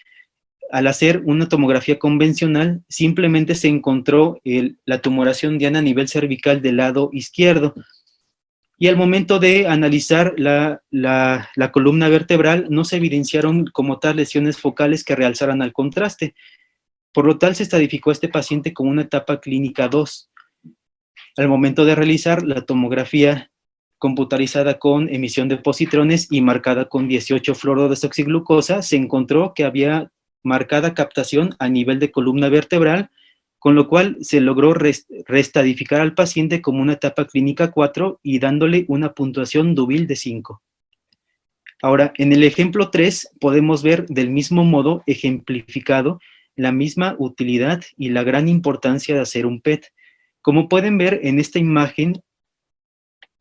al hacer una tomografía convencional, simplemente se encontró la tumoración diana a nivel cervical del lado izquierdo. Y al momento de analizar la columna vertebral, no se evidenciaron como tal lesiones focales que realzaran al contraste. Por lo tal, se estadificó a este paciente como una etapa clínica 2. Al momento de realizar la tomografía computarizada con emisión de positrones y marcada con 18 fluorodesoxiglucosa, se encontró que había marcada captación a nivel de columna vertebral, con lo cual se logró restadificar al paciente como una etapa clínica 4 y dándole una puntuación Deauville de 5. Ahora, en el ejemplo 3 podemos ver del mismo modo ejemplificado la misma utilidad y la gran importancia de hacer un PET. Como pueden ver en esta imagen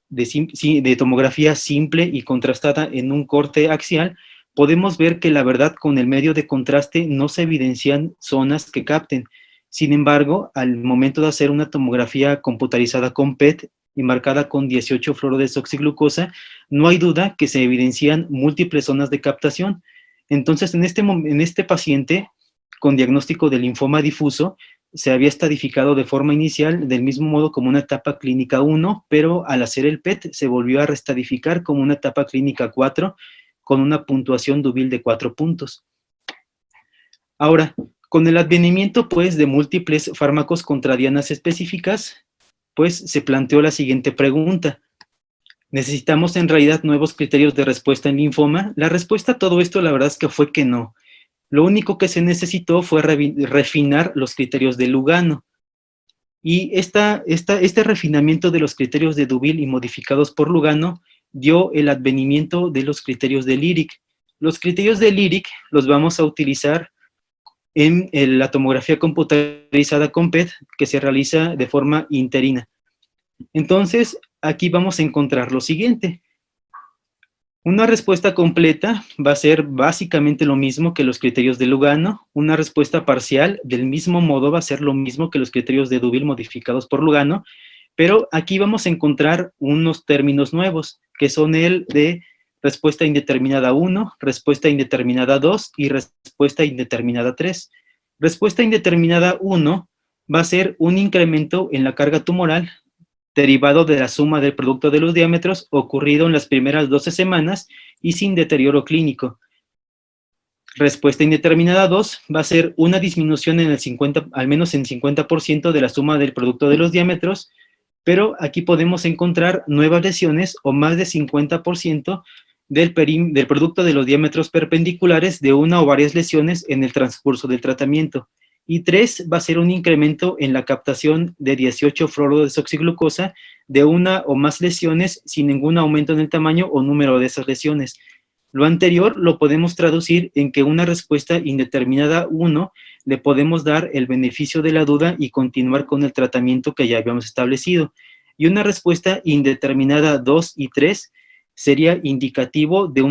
de tomografía simple y contrastada en un corte axial, podemos ver que la verdad con el medio de contraste no se evidencian zonas que capten. Sin embargo, al momento de hacer una tomografía computarizada con PET y marcada con 18 fluorodesoxiglucosa, no hay duda que se evidencian múltiples zonas de captación. Entonces, en este paciente con diagnóstico de linfoma difuso, se había estadificado de forma inicial del mismo modo como una etapa clínica 1, pero al hacer el PET se volvió a restadificar como una etapa clínica 4 con una puntuación Deauville de 4 puntos. Ahora, con el advenimiento pues de múltiples fármacos contra dianas específicas, pues se planteó la siguiente pregunta: ¿necesitamos en realidad nuevos criterios de respuesta en linfoma? La respuesta a todo esto la verdad es que fue que no. Lo único que se necesitó fue refinar los criterios de Lugano. Y este refinamiento de los criterios de Deauville y modificados por Lugano dio el advenimiento de los criterios de Lyric. Los criterios de Lyric los vamos a utilizar en la tomografía computarizada con PET que se realiza de forma interina. Entonces, aquí vamos a encontrar lo siguiente. Una respuesta completa va a ser básicamente lo mismo que los criterios de Lugano. Una respuesta parcial, del mismo modo, va a ser lo mismo que los criterios de Deauville modificados por Lugano, pero aquí vamos a encontrar unos términos nuevos, que son el de respuesta indeterminada 1, respuesta indeterminada 2 y respuesta indeterminada 3. Respuesta indeterminada 1 va a ser un incremento en la carga tumoral derivado de la suma del producto de los diámetros ocurrido en las primeras 12 semanas y sin deterioro clínico. Respuesta indeterminada 2 va a ser una disminución en el 50, al menos en 50% de la suma del producto de los diámetros, pero aquí podemos encontrar nuevas lesiones o más de 50% del producto de los diámetros perpendiculares de una o varias lesiones en el transcurso del tratamiento. Y 3 va a ser un incremento en la captación de 18-fluorodesoxiglucosa de una o más lesiones sin ningún aumento en el tamaño o número de esas lesiones. Lo anterior lo podemos traducir en que una respuesta indeterminada 1 le podemos dar el beneficio de la duda y continuar con el tratamiento que ya habíamos establecido. Y una respuesta indeterminada 2 y 3 sería indicativo de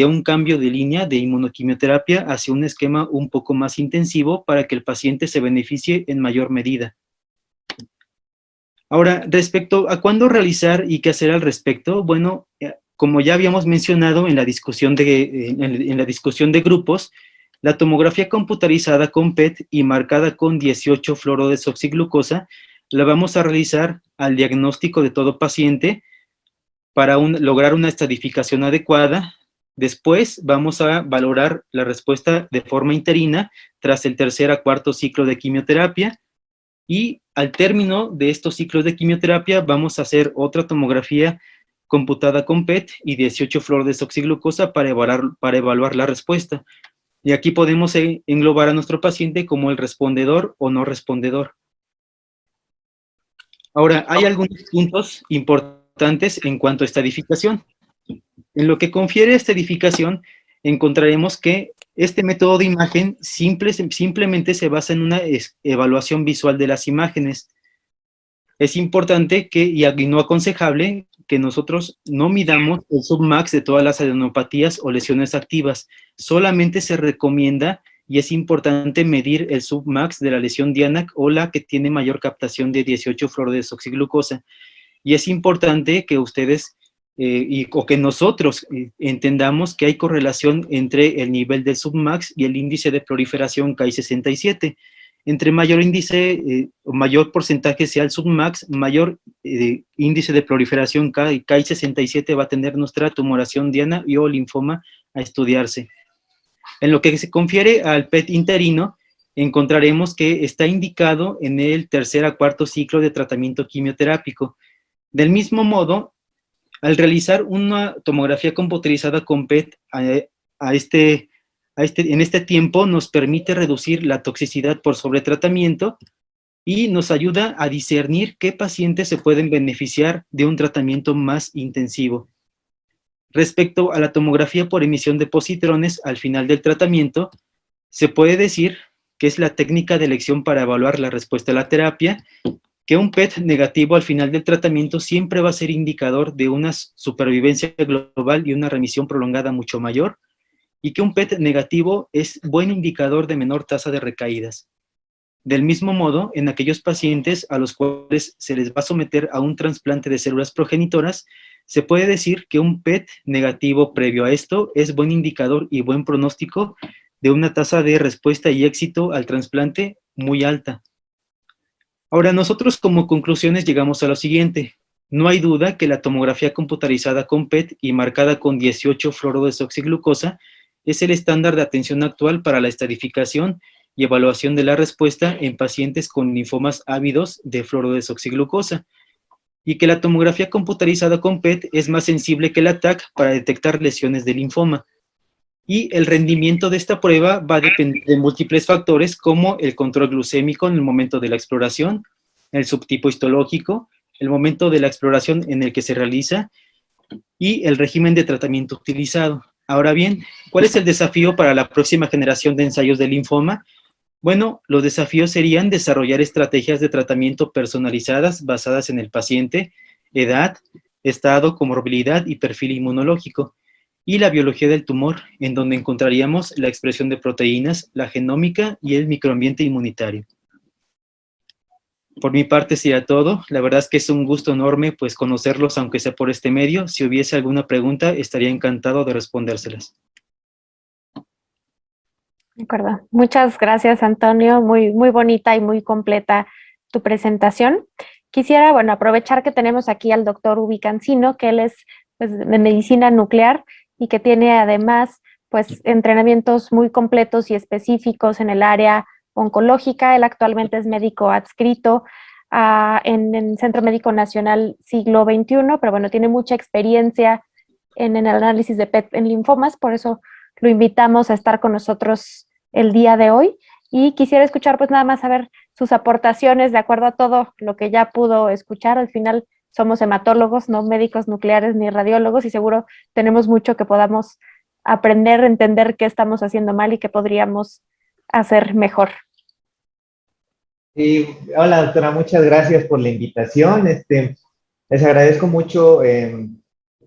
un cambio de línea de inmunoquimioterapia hacia un esquema un poco más intensivo para que el paciente se beneficie en mayor medida. Ahora, respecto a cuándo realizar y qué hacer al respecto, bueno, como ya habíamos mencionado en la discusión de grupos, la tomografía computarizada con PET y marcada con 18-fluorodesoxiglucosa la vamos a realizar al diagnóstico de todo paciente para lograr una estadificación adecuada. Después vamos a valorar la respuesta de forma interina tras el tercer a cuarto ciclo de quimioterapia y al término de estos ciclos de quimioterapia vamos a hacer otra tomografía computada con PET y 18-fluorodesoxiglucosa para evaluar la respuesta. Y aquí podemos englobar a nuestro paciente como el respondedor o no respondedor. Ahora, hay algunos puntos importantes en cuanto a estadificación. En lo que confiere a estadificación, encontraremos que este método de imagen simplemente se basa en una evaluación visual de las imágenes. Es importante y no aconsejable que nosotros no midamos el submax de todas las adenopatías o lesiones activas. Solamente se recomienda y es importante medir el submax de la lesión DIANAC o la que tiene mayor captación de 18-fluorodesoxiglucosa. Y es importante que ustedes o que nosotros entendamos que hay correlación entre el nivel del submax y el índice de proliferación Ki-67. Entre mayor índice o mayor porcentaje sea el submax, mayor índice de proliferación Ki-67 va a tener nuestra tumoración diana y o linfoma a estudiarse. En lo que se confiere al PET interino, encontraremos que está indicado en el tercer a cuarto ciclo de tratamiento quimioterápico. Del mismo modo, al realizar una tomografía computarizada con PET en este tiempo nos permite reducir la toxicidad por sobretratamiento y nos ayuda a discernir qué pacientes se pueden beneficiar de un tratamiento más intensivo. Respecto a la tomografía por emisión de positrones al final del tratamiento, se puede decir que es la técnica de elección para evaluar la respuesta a la terapia, que un PET negativo al final del tratamiento siempre va a ser indicador de una supervivencia global y una remisión prolongada mucho mayor, y que un PET negativo es buen indicador de menor tasa de recaídas. Del mismo modo, en aquellos pacientes a los cuales se les va a someter a un trasplante de células progenitoras, se puede decir que un PET negativo previo a esto es buen indicador y buen pronóstico de una tasa de respuesta y éxito al trasplante muy alta. Ahora, nosotros como conclusiones llegamos a lo siguiente. No hay duda que la tomografía computarizada con PET y marcada con 18-fluorodesoxiglucosa es el estándar de atención actual para la estadificación y evaluación de la respuesta en pacientes con linfomas ávidos de fluorodesoxiglucosa, y que la tomografía computarizada con PET es más sensible que la TAC para detectar lesiones de linfoma. Y el rendimiento de esta prueba va a depender de múltiples factores como el control glucémico en el momento de la exploración, el subtipo histológico, el momento de la exploración en el que se realiza y el régimen de tratamiento utilizado. Ahora bien, ¿cuál es el desafío para la próxima generación de ensayos de linfoma? Bueno, los desafíos serían desarrollar estrategias de tratamiento personalizadas basadas en el paciente, edad, estado, comorbilidad y perfil inmunológico. y la biología del tumor, en donde encontraríamos la expresión de proteínas, la genómica y el microambiente inmunitario. Por mi parte sería todo. La verdad es que es un gusto enorme pues conocerlos, aunque sea por este medio. Si hubiese alguna pregunta, estaría encantado de respondérselas. De acuerdo. Muchas gracias, Antonio. Muy, muy bonita y muy completa tu presentación. Quisiera, bueno, aprovechar que tenemos aquí al doctor Ubi Cancino, que él es pues, de medicina nuclear y que tiene además pues entrenamientos muy completos y específicos en el área oncológica. Él actualmente es médico adscrito en el Centro Médico Nacional Siglo XXI, pero bueno, tiene mucha experiencia en el análisis de PET en linfomas, por eso lo invitamos a estar con nosotros el día de hoy. Y quisiera escuchar pues nada más a ver sus aportaciones de acuerdo a todo lo que ya pudo escuchar. Al final somos hematólogos, no médicos nucleares ni radiólogos, y seguro tenemos mucho que podamos aprender, entender qué estamos haciendo mal y qué podríamos hacer mejor. Hola, doctora, muchas gracias por la invitación. Les agradezco mucho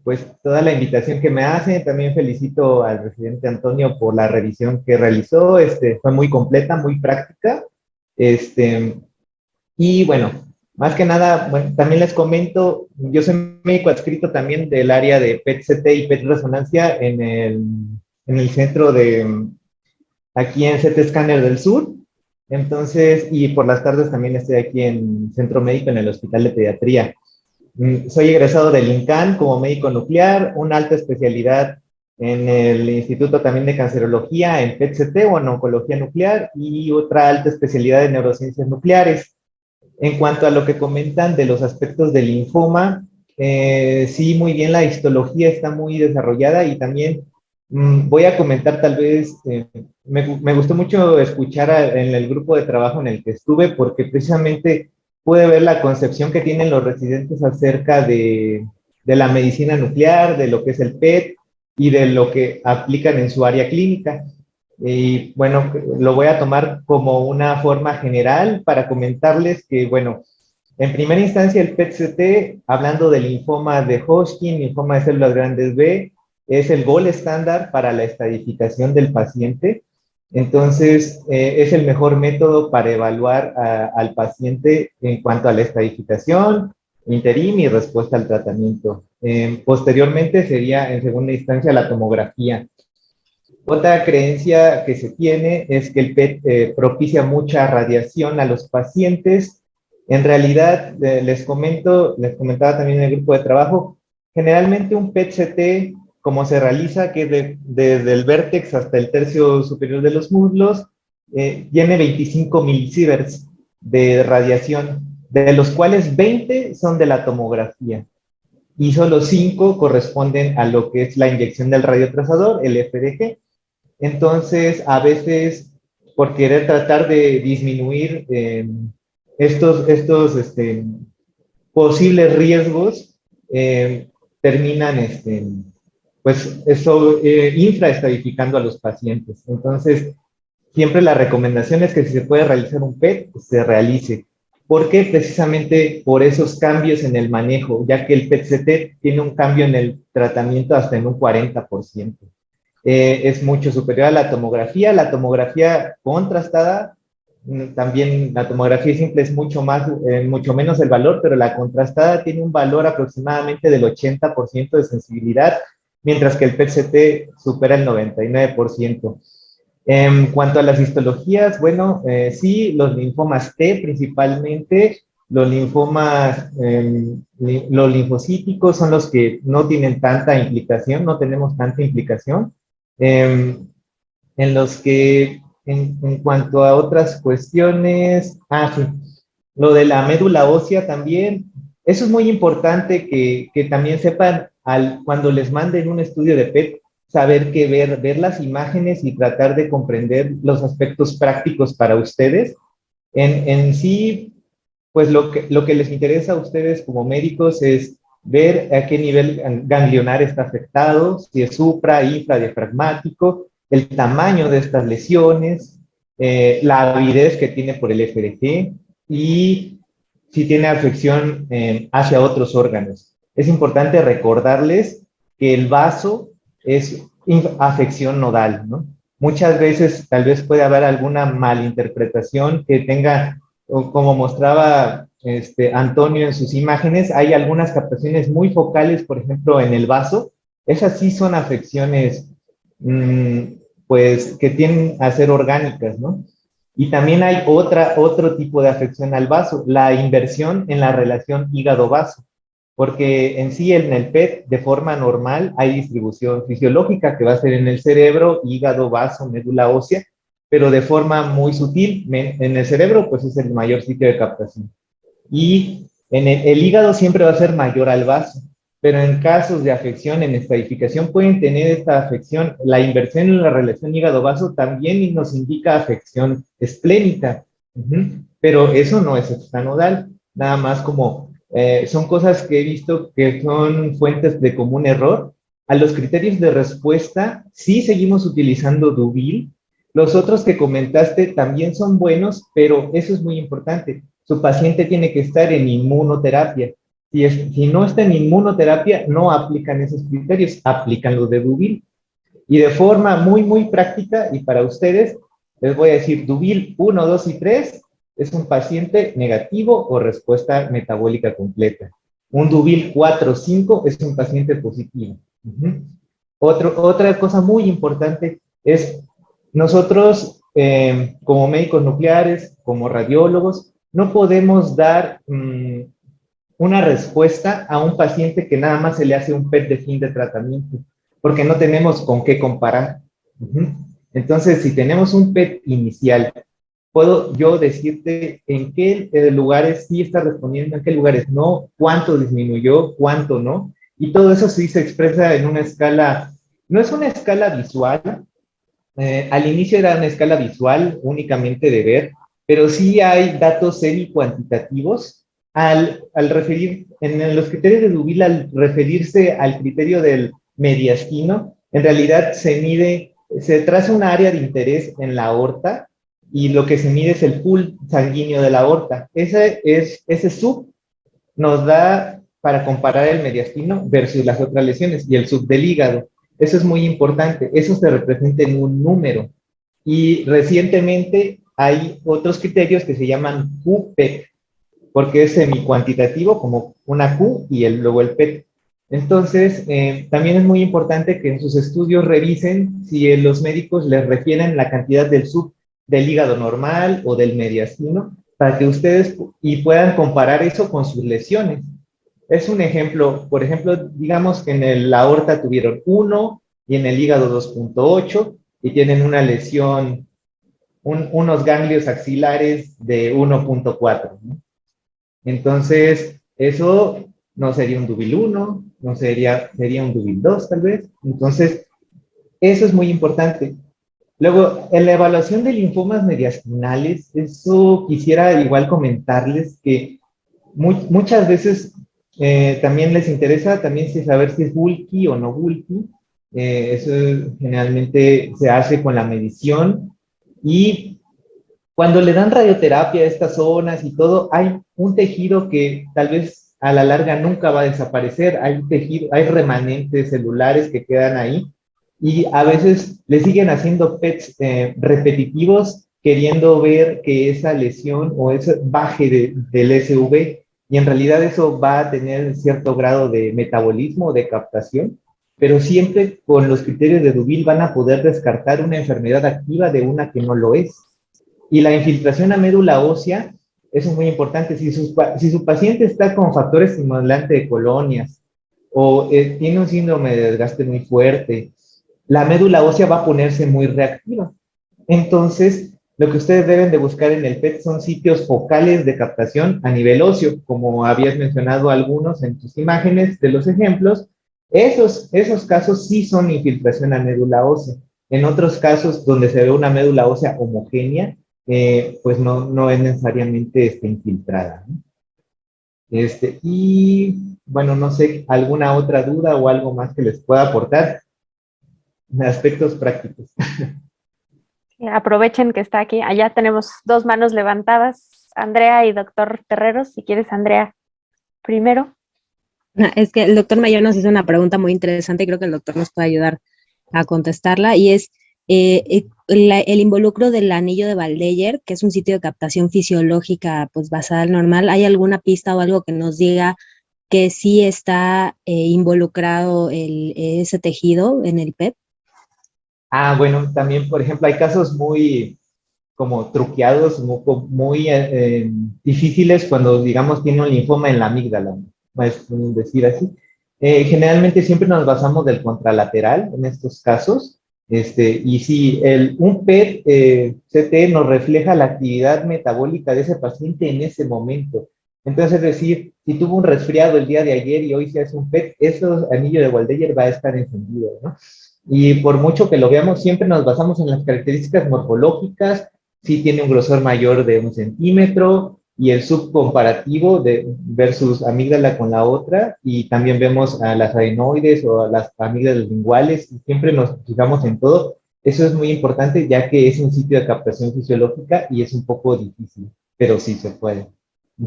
pues toda la invitación que me hacen. También felicito al presidente Antonio por la revisión que realizó. Fue muy completa, muy práctica. Y bueno, más que nada, bueno, también les comento, yo soy médico adscrito también del área de PET-CT y PET-resonancia en el centro aquí en CT Scanner del Sur. Entonces, y por las tardes también estoy aquí en Centro Médico en el Hospital de Pediatría. Soy egresado del INCAN como médico nuclear, una alta especialidad en el Instituto también de Cancerología en PET-CT o en Oncología Nuclear y otra alta especialidad en Neurociencias Nucleares. En cuanto a lo que comentan de los aspectos del linfoma, sí, muy bien, la histología está muy desarrollada y también voy a comentar tal vez, me gustó mucho escuchar en el grupo de trabajo en el que estuve porque precisamente pude ver la concepción que tienen los residentes acerca de la medicina nuclear, de lo que es el PET y de lo que aplican en su área clínica. Y bueno, lo voy a tomar como una forma general para comentarles que, bueno, en primera instancia el PET-CT, hablando del linfoma de Hodgkin, linfoma de células grandes B, es el gold estándar para la estadificación del paciente. Entonces, es el mejor método para evaluar al paciente en cuanto a la estadificación, interim y respuesta al tratamiento. Posteriormente sería, en segunda instancia, la tomografía. Otra creencia que se tiene es que el PET propicia mucha radiación a los pacientes. En realidad, les comentaba también en el grupo de trabajo, generalmente un PET-CT, como se realiza, que desde el vértex hasta el tercio superior de los muslos, tiene 25 milisieverts de radiación, de los cuales 20 son de la tomografía y solo 5 corresponden a lo que es la inyección del radiotrazador, el FDG. Entonces, a veces, por querer tratar de disminuir estos posibles riesgos, terminan pues eso infraestadificando a los pacientes. Entonces, siempre la recomendación es que si se puede realizar un PET, se realice. ¿Por qué? Precisamente por esos cambios en el manejo, ya que el PET-CT tiene un cambio en el tratamiento hasta en un 40%. Es mucho superior a la tomografía contrastada. También la tomografía simple es mucho menos el valor, pero la contrastada tiene un valor aproximadamente del 80% de sensibilidad, mientras que el PET-CT supera el 99%. En cuanto a las histologías, bueno, sí, los linfomas T principalmente, los linfomas, los linfocíticos son los que no tienen tanta implicación, no tenemos tanta implicación, en los que, en cuanto a otras cuestiones, sí, lo de la médula ósea también, eso es muy importante que también sepan cuando les manden un estudio de PET, saber qué ver las imágenes y tratar de comprender los aspectos prácticos para ustedes. En sí, pues lo que les interesa a ustedes como médicos es ver a qué nivel ganglionar está afectado, si es supra, infra, diafragmático, el tamaño de estas lesiones, la avidez que tiene por el FDG y si tiene afección hacia otros órganos. Es importante recordarles que el vaso es afección nodal, ¿no? Muchas veces tal vez puede haber alguna malinterpretación que tenga, como mostraba Antonio en sus imágenes, hay algunas captaciones muy focales, por ejemplo, en el vaso. Esas sí son afecciones, pues, que tienden a ser orgánicas, ¿no? Y también hay otro tipo de afección al vaso, la inversión en la relación hígado-vaso, porque en sí en el PET de forma normal hay distribución fisiológica que va a ser en el cerebro, hígado, vaso, médula ósea, pero de forma muy sutil. En el cerebro pues es el mayor sitio de captación. Y en el hígado siempre va a ser mayor al vaso, pero en casos de afección en estratificación pueden tener esta afección. La inversión en la relación hígado-vaso también nos indica afección esplénica, pero eso no es extranodal, nada más como son cosas que he visto que son fuentes de común error. A los criterios de respuesta sí seguimos utilizando Duvil. Los otros que comentaste también son buenos, pero eso es muy importante. Su paciente tiene que estar en inmunoterapia. Si no está en inmunoterapia, no aplican esos criterios, aplican los de Duvil. Y de forma muy, muy práctica, y para ustedes, les voy a decir, Duvil 1, 2 y 3 es un paciente negativo o respuesta metabólica completa. Un Duvil 4, 5 es un paciente positivo. Otra cosa muy importante es, nosotros como médicos nucleares, como radiólogos, no podemos dar una respuesta a un paciente que nada más se le hace un PET de fin de tratamiento, porque no tenemos con qué comparar. Entonces, si tenemos un PET inicial, puedo yo decirte en qué lugares sí está respondiendo, en qué lugares no, cuánto disminuyó, cuánto no, y todo eso sí se expresa en una escala, no es una escala visual, al inicio era una escala visual únicamente de ver, pero sí hay datos semi-cuantitativos al referir, en los criterios de Duvil, al referirse al criterio del mediastino, en realidad se traza un área de interés en la aorta y lo que se mide es el pool sanguíneo de la aorta. Ese sub nos da para comparar el mediastino versus las otras lesiones y el sub del hígado. Eso es muy importante, eso se representa en un número. Y recientemente hay otros criterios que se llaman QPET, porque es semi-cuantitativo, como una Q y luego el PET. Entonces, también es muy importante que en sus estudios revisen si los médicos les refieren la cantidad del sub del hígado normal o del mediastino, para que ustedes puedan comparar eso con sus lesiones. Es un ejemplo, por ejemplo, digamos que en la aorta tuvieron 1 y en el hígado 2.8 y tienen una lesión, unos ganglios axilares de 1.4, ¿no? Entonces, eso no sería un Duvil 1, no sería un Duvil 2 tal vez. Entonces, eso es muy importante. Luego, en la evaluación de linfomas mediastinales, eso quisiera igual comentarles que muchas veces también les interesa también saber si es bulky o no bulky. Eso generalmente se hace con la medición y cuando le dan radioterapia a estas zonas y todo, hay un tejido que tal vez a la larga nunca va a desaparecer, hay remanentes celulares que quedan ahí y a veces le siguen haciendo PETs repetitivos queriendo ver que esa lesión o ese baje del SV, y en realidad eso va a tener cierto grado de metabolismo, de captación, pero siempre con los criterios de Duvil van a poder descartar una enfermedad activa de una que no lo es. Y la infiltración a médula ósea, eso es muy importante. Si su paciente está con factores estimulantes de colonias o tiene un síndrome de desgaste muy fuerte, la médula ósea va a ponerse muy reactiva. Entonces, lo que ustedes deben de buscar en el PET son sitios focales de captación a nivel óseo, como habías mencionado algunos en tus imágenes de los ejemplos. Esos casos sí son infiltración a médula ósea. En otros casos, donde se ve una médula ósea homogénea, pues no es necesariamente infiltrada, ¿no? Y bueno, no sé, alguna otra duda o algo más que les pueda aportar en aspectos prácticos. Aprovechen que está aquí. Allá tenemos dos manos levantadas, Andrea y doctor Terreros. Si quieres, Andrea, primero. Es que el doctor Mayor nos hizo una pregunta muy interesante y creo que el doctor nos puede ayudar a contestarla, y es el involucro del anillo de Waldeyer, que es un sitio de captación fisiológica pues basal normal. ¿Hay alguna pista o algo que nos diga que sí está involucrado ese tejido en el PET? Bueno, también, por ejemplo, hay casos muy como truqueados, muy difíciles cuando, digamos, tiene un linfoma en la amígdala, es decir así. Generalmente siempre nos basamos del contralateral en estos casos, y si un PET-CT nos refleja la actividad metabólica de ese paciente en ese momento. Entonces, es decir, si tuvo un resfriado el día de ayer y hoy se hace un PET, ese anillo de Waldeyer va a estar encendido, ¿no? Y por mucho que lo veamos, siempre nos basamos en las características morfológicas, si tiene un grosor mayor de 1 centímetro, y el subcomparativo versus amígdala con la otra, y también vemos a las adenoides o a las amígdalas linguales, y siempre nos fijamos en todo. Eso es muy importante, ya que es un sitio de captación fisiológica y es un poco difícil, pero sí se puede.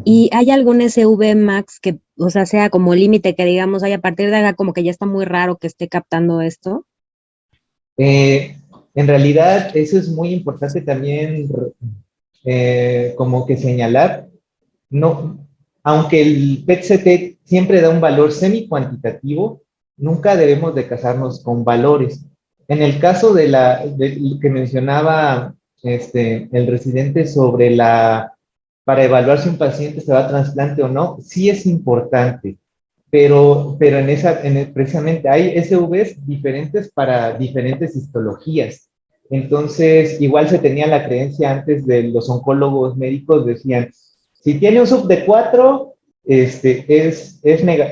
¿Y hay algún SV max que, o sea como límite que digamos, a partir de acá como que ya está muy raro que esté captando esto? En realidad, eso es muy importante también, como que señalar, no, aunque el PET-CT siempre da un valor semi-cuantitativo, nunca debemos de casarnos con valores. En el caso de que mencionaba el residente sobre para evaluar si un paciente se va a trasplante o no, sí es importante, pero precisamente hay SVs diferentes para diferentes histologías. Entonces, igual se tenía la creencia antes de los oncólogos médicos, decían, si tiene un sub de 4,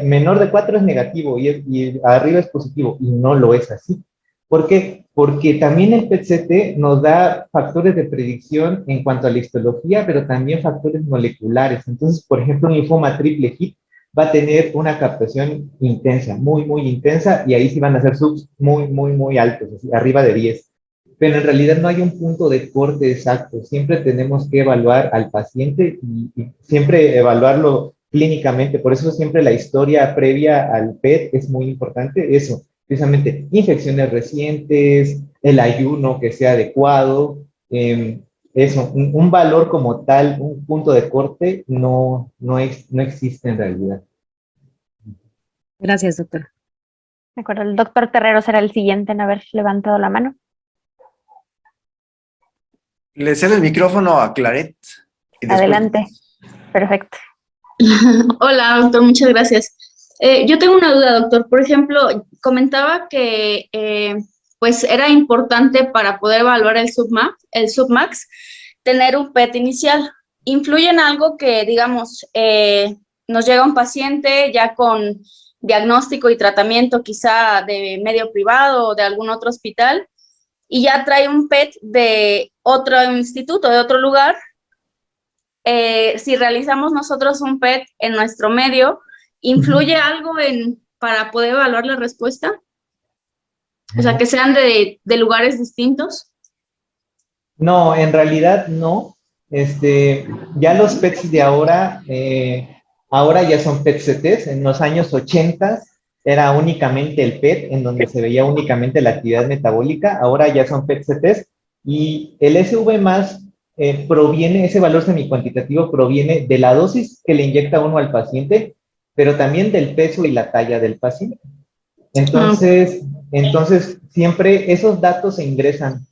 menor de 4 es negativo y arriba es positivo, y no lo es así. ¿Por qué? Porque también el PET-CT nos da factores de predicción en cuanto a la histología, pero también factores moleculares. Entonces, por ejemplo, un linfoma triple hit va a tener una captación intensa, muy, muy intensa, y ahí sí van a ser subs muy, muy, muy altos, así, arriba de 10. Pero en realidad no hay un punto de corte exacto. Siempre tenemos que evaluar al paciente y siempre evaluarlo clínicamente. Por eso siempre la historia previa al PET es muy importante. Eso, precisamente, infecciones recientes, el ayuno que sea adecuado, eso, un valor como tal, un punto de corte, no existe en realidad. Gracias, doctor. De acuerdo, el doctor Terrero será el siguiente en haber levantado la mano. Le cedo el micrófono a Claret. Adelante. Perfecto. Hola, doctor, muchas gracias. Yo tengo una duda, doctor. Por ejemplo, comentaba que pues era importante para poder evaluar el submax, tener un PET inicial. ¿Influye en algo que, digamos, nos llega un paciente ya con diagnóstico y tratamiento quizá de medio privado o de algún otro hospital y ya trae un PET de otro instituto, de otro lugar? Si realizamos nosotros un PET en nuestro medio, ¿influye algo para poder evaluar la respuesta? O sea, que sean de lugares distintos. No, en realidad no. Ya los PETs de ahora ya son PET-CTs. En los años 80 era únicamente el PET, en donde se veía únicamente la actividad metabólica. Ahora ya son PET-CTs. Y el SV más ese valor semicuantitativo proviene de la dosis que le inyecta uno al paciente, pero también del peso y la talla del paciente. Entonces siempre esos datos se ingresan.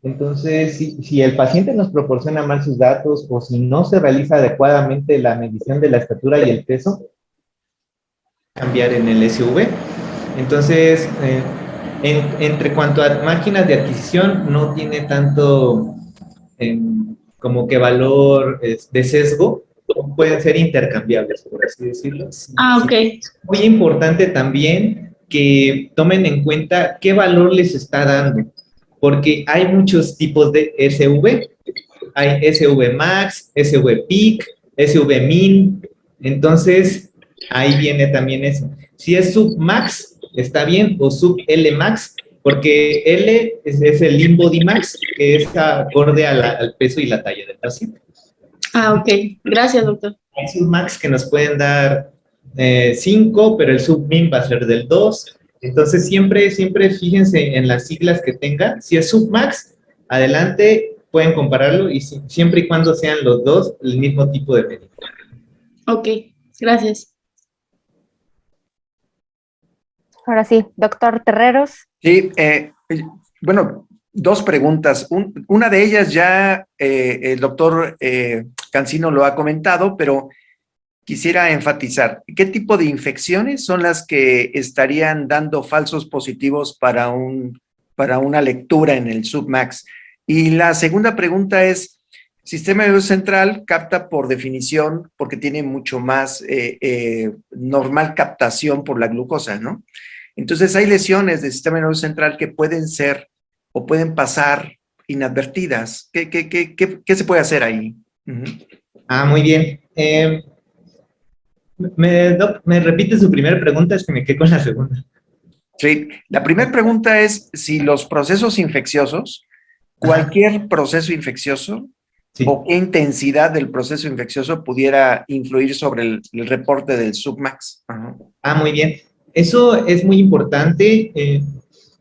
Entonces, si el paciente nos proporciona mal sus datos o si no se realiza adecuadamente la medición de la estatura y el peso, cambiar en el SV. Entonces, entre cuanto a máquinas de adquisición, no tiene tanto como que valor de sesgo, pueden ser intercambiables, por así decirlo. Ok. Muy importante también que tomen en cuenta qué valor les está dando, porque hay muchos tipos de SV. Hay SV Max, SV Peak, SV Min. Entonces, ahí viene también eso. Si es sub Max, está bien, o sub L Max, porque L es el Lean Body Max, que es acorde al peso y la talla del paciente. Ok. Gracias, doctor. Hay submax que nos pueden dar 5, pero el submin va a ser del 2. Entonces, siempre fíjense en las siglas que tenga. Si es Submax, adelante, pueden compararlo y siempre y cuando sean los dos el mismo tipo de pedido. Ok, gracias. Ahora sí, doctor Terreros. Sí, bueno, dos preguntas. Una de ellas ya el doctor Cancino lo ha comentado, pero quisiera enfatizar. ¿Qué tipo de infecciones son las que estarían dando falsos positivos para una lectura en el Submax? Y la segunda pregunta es, sistema nervioso central capta por definición, porque tiene mucho más normal captación por la glucosa, ¿no? Entonces hay lesiones del sistema nervioso central que pueden ser o pueden pasar inadvertidas. ¿Qué se puede hacer ahí? Muy bien. Doc, ¿me repite su primera pregunta? Es que me quedé con la segunda. Sí, la primera pregunta es si los procesos infecciosos, cualquier proceso infeccioso, sí, o qué intensidad del proceso infeccioso pudiera influir sobre el reporte del Submax. Muy bien. Eso es muy importante.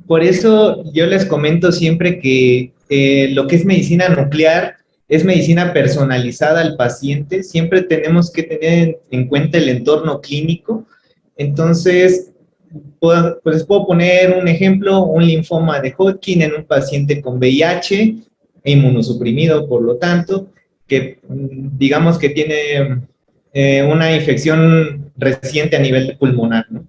Por eso yo les comento siempre que lo que es medicina nuclear es medicina personalizada al paciente. Siempre tenemos que tener en cuenta el entorno clínico. Entonces, pues les puedo poner un ejemplo, un linfoma de Hodgkin en un paciente con VIH, inmunosuprimido, por lo tanto, que digamos que tiene una infección reciente a nivel pulmonar, ¿no?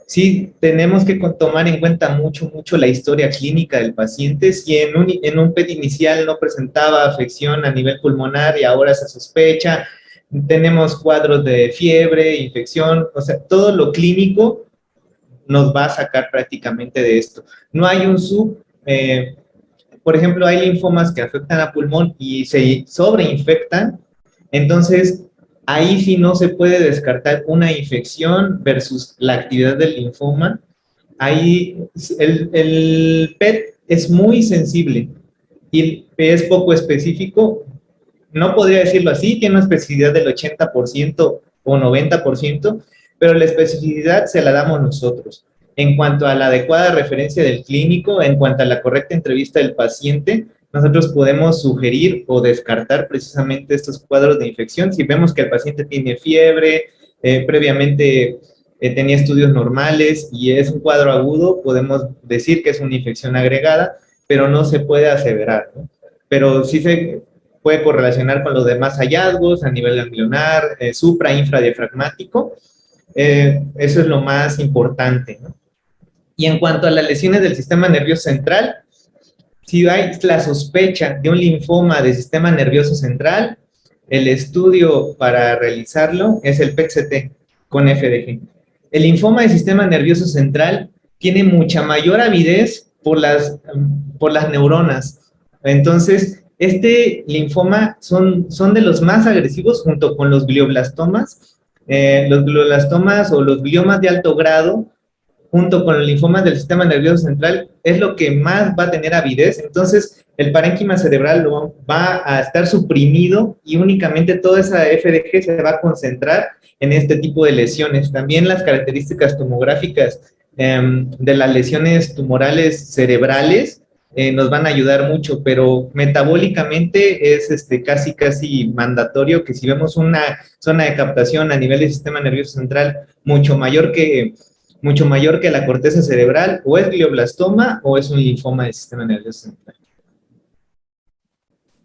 Sí, tenemos que tomar en cuenta mucho la historia clínica del paciente. Si en un PET inicial no presentaba afección a nivel pulmonar y ahora se sospecha, tenemos cuadros de fiebre, infección, o sea, todo lo clínico nos va a sacar prácticamente de esto. No hay un por ejemplo, hay linfomas que afectan a pulmón y se sobreinfectan, entonces ahí sí no se puede descartar una infección versus la actividad del linfoma. Ahí el PET es muy sensible y es poco específico. No podría decirlo así, tiene una especificidad del 80% o 90%, pero la especificidad se la damos nosotros. En cuanto a la adecuada referencia del clínico, en cuanto a la correcta entrevista del paciente, nosotros podemos sugerir o descartar precisamente estos cuadros de infección. Si vemos que el paciente tiene fiebre, previamente tenía estudios normales y es un cuadro agudo, podemos decir que es una infección agregada, pero no se puede aseverar, ¿no? Pero sí se puede correlacionar con los demás hallazgos a nivel ganglionar, infradiafragmático. Eso es lo más importante, ¿no? Y en cuanto a las lesiones del sistema nervioso central, si hay la sospecha de un linfoma del sistema nervioso central, el estudio para realizarlo es el PET-CT con FDG. El linfoma del sistema nervioso central tiene mucha mayor avidez por las neuronas. Entonces, este linfoma son de los más agresivos junto con los glioblastomas. Los glioblastomas o los gliomas de alto grado, junto con el linfoma del sistema nervioso central, es lo que más va a tener avidez. Entonces, el parénquima cerebral va a estar suprimido y únicamente toda esa FDG se va a concentrar en este tipo de lesiones. También las características tomográficas de las lesiones tumorales cerebrales nos van a ayudar mucho, pero metabólicamente es casi mandatorio que si vemos una zona de captación a nivel del sistema nervioso central mucho mayor que la corteza cerebral, o es glioblastoma o es un linfoma del sistema nervioso central.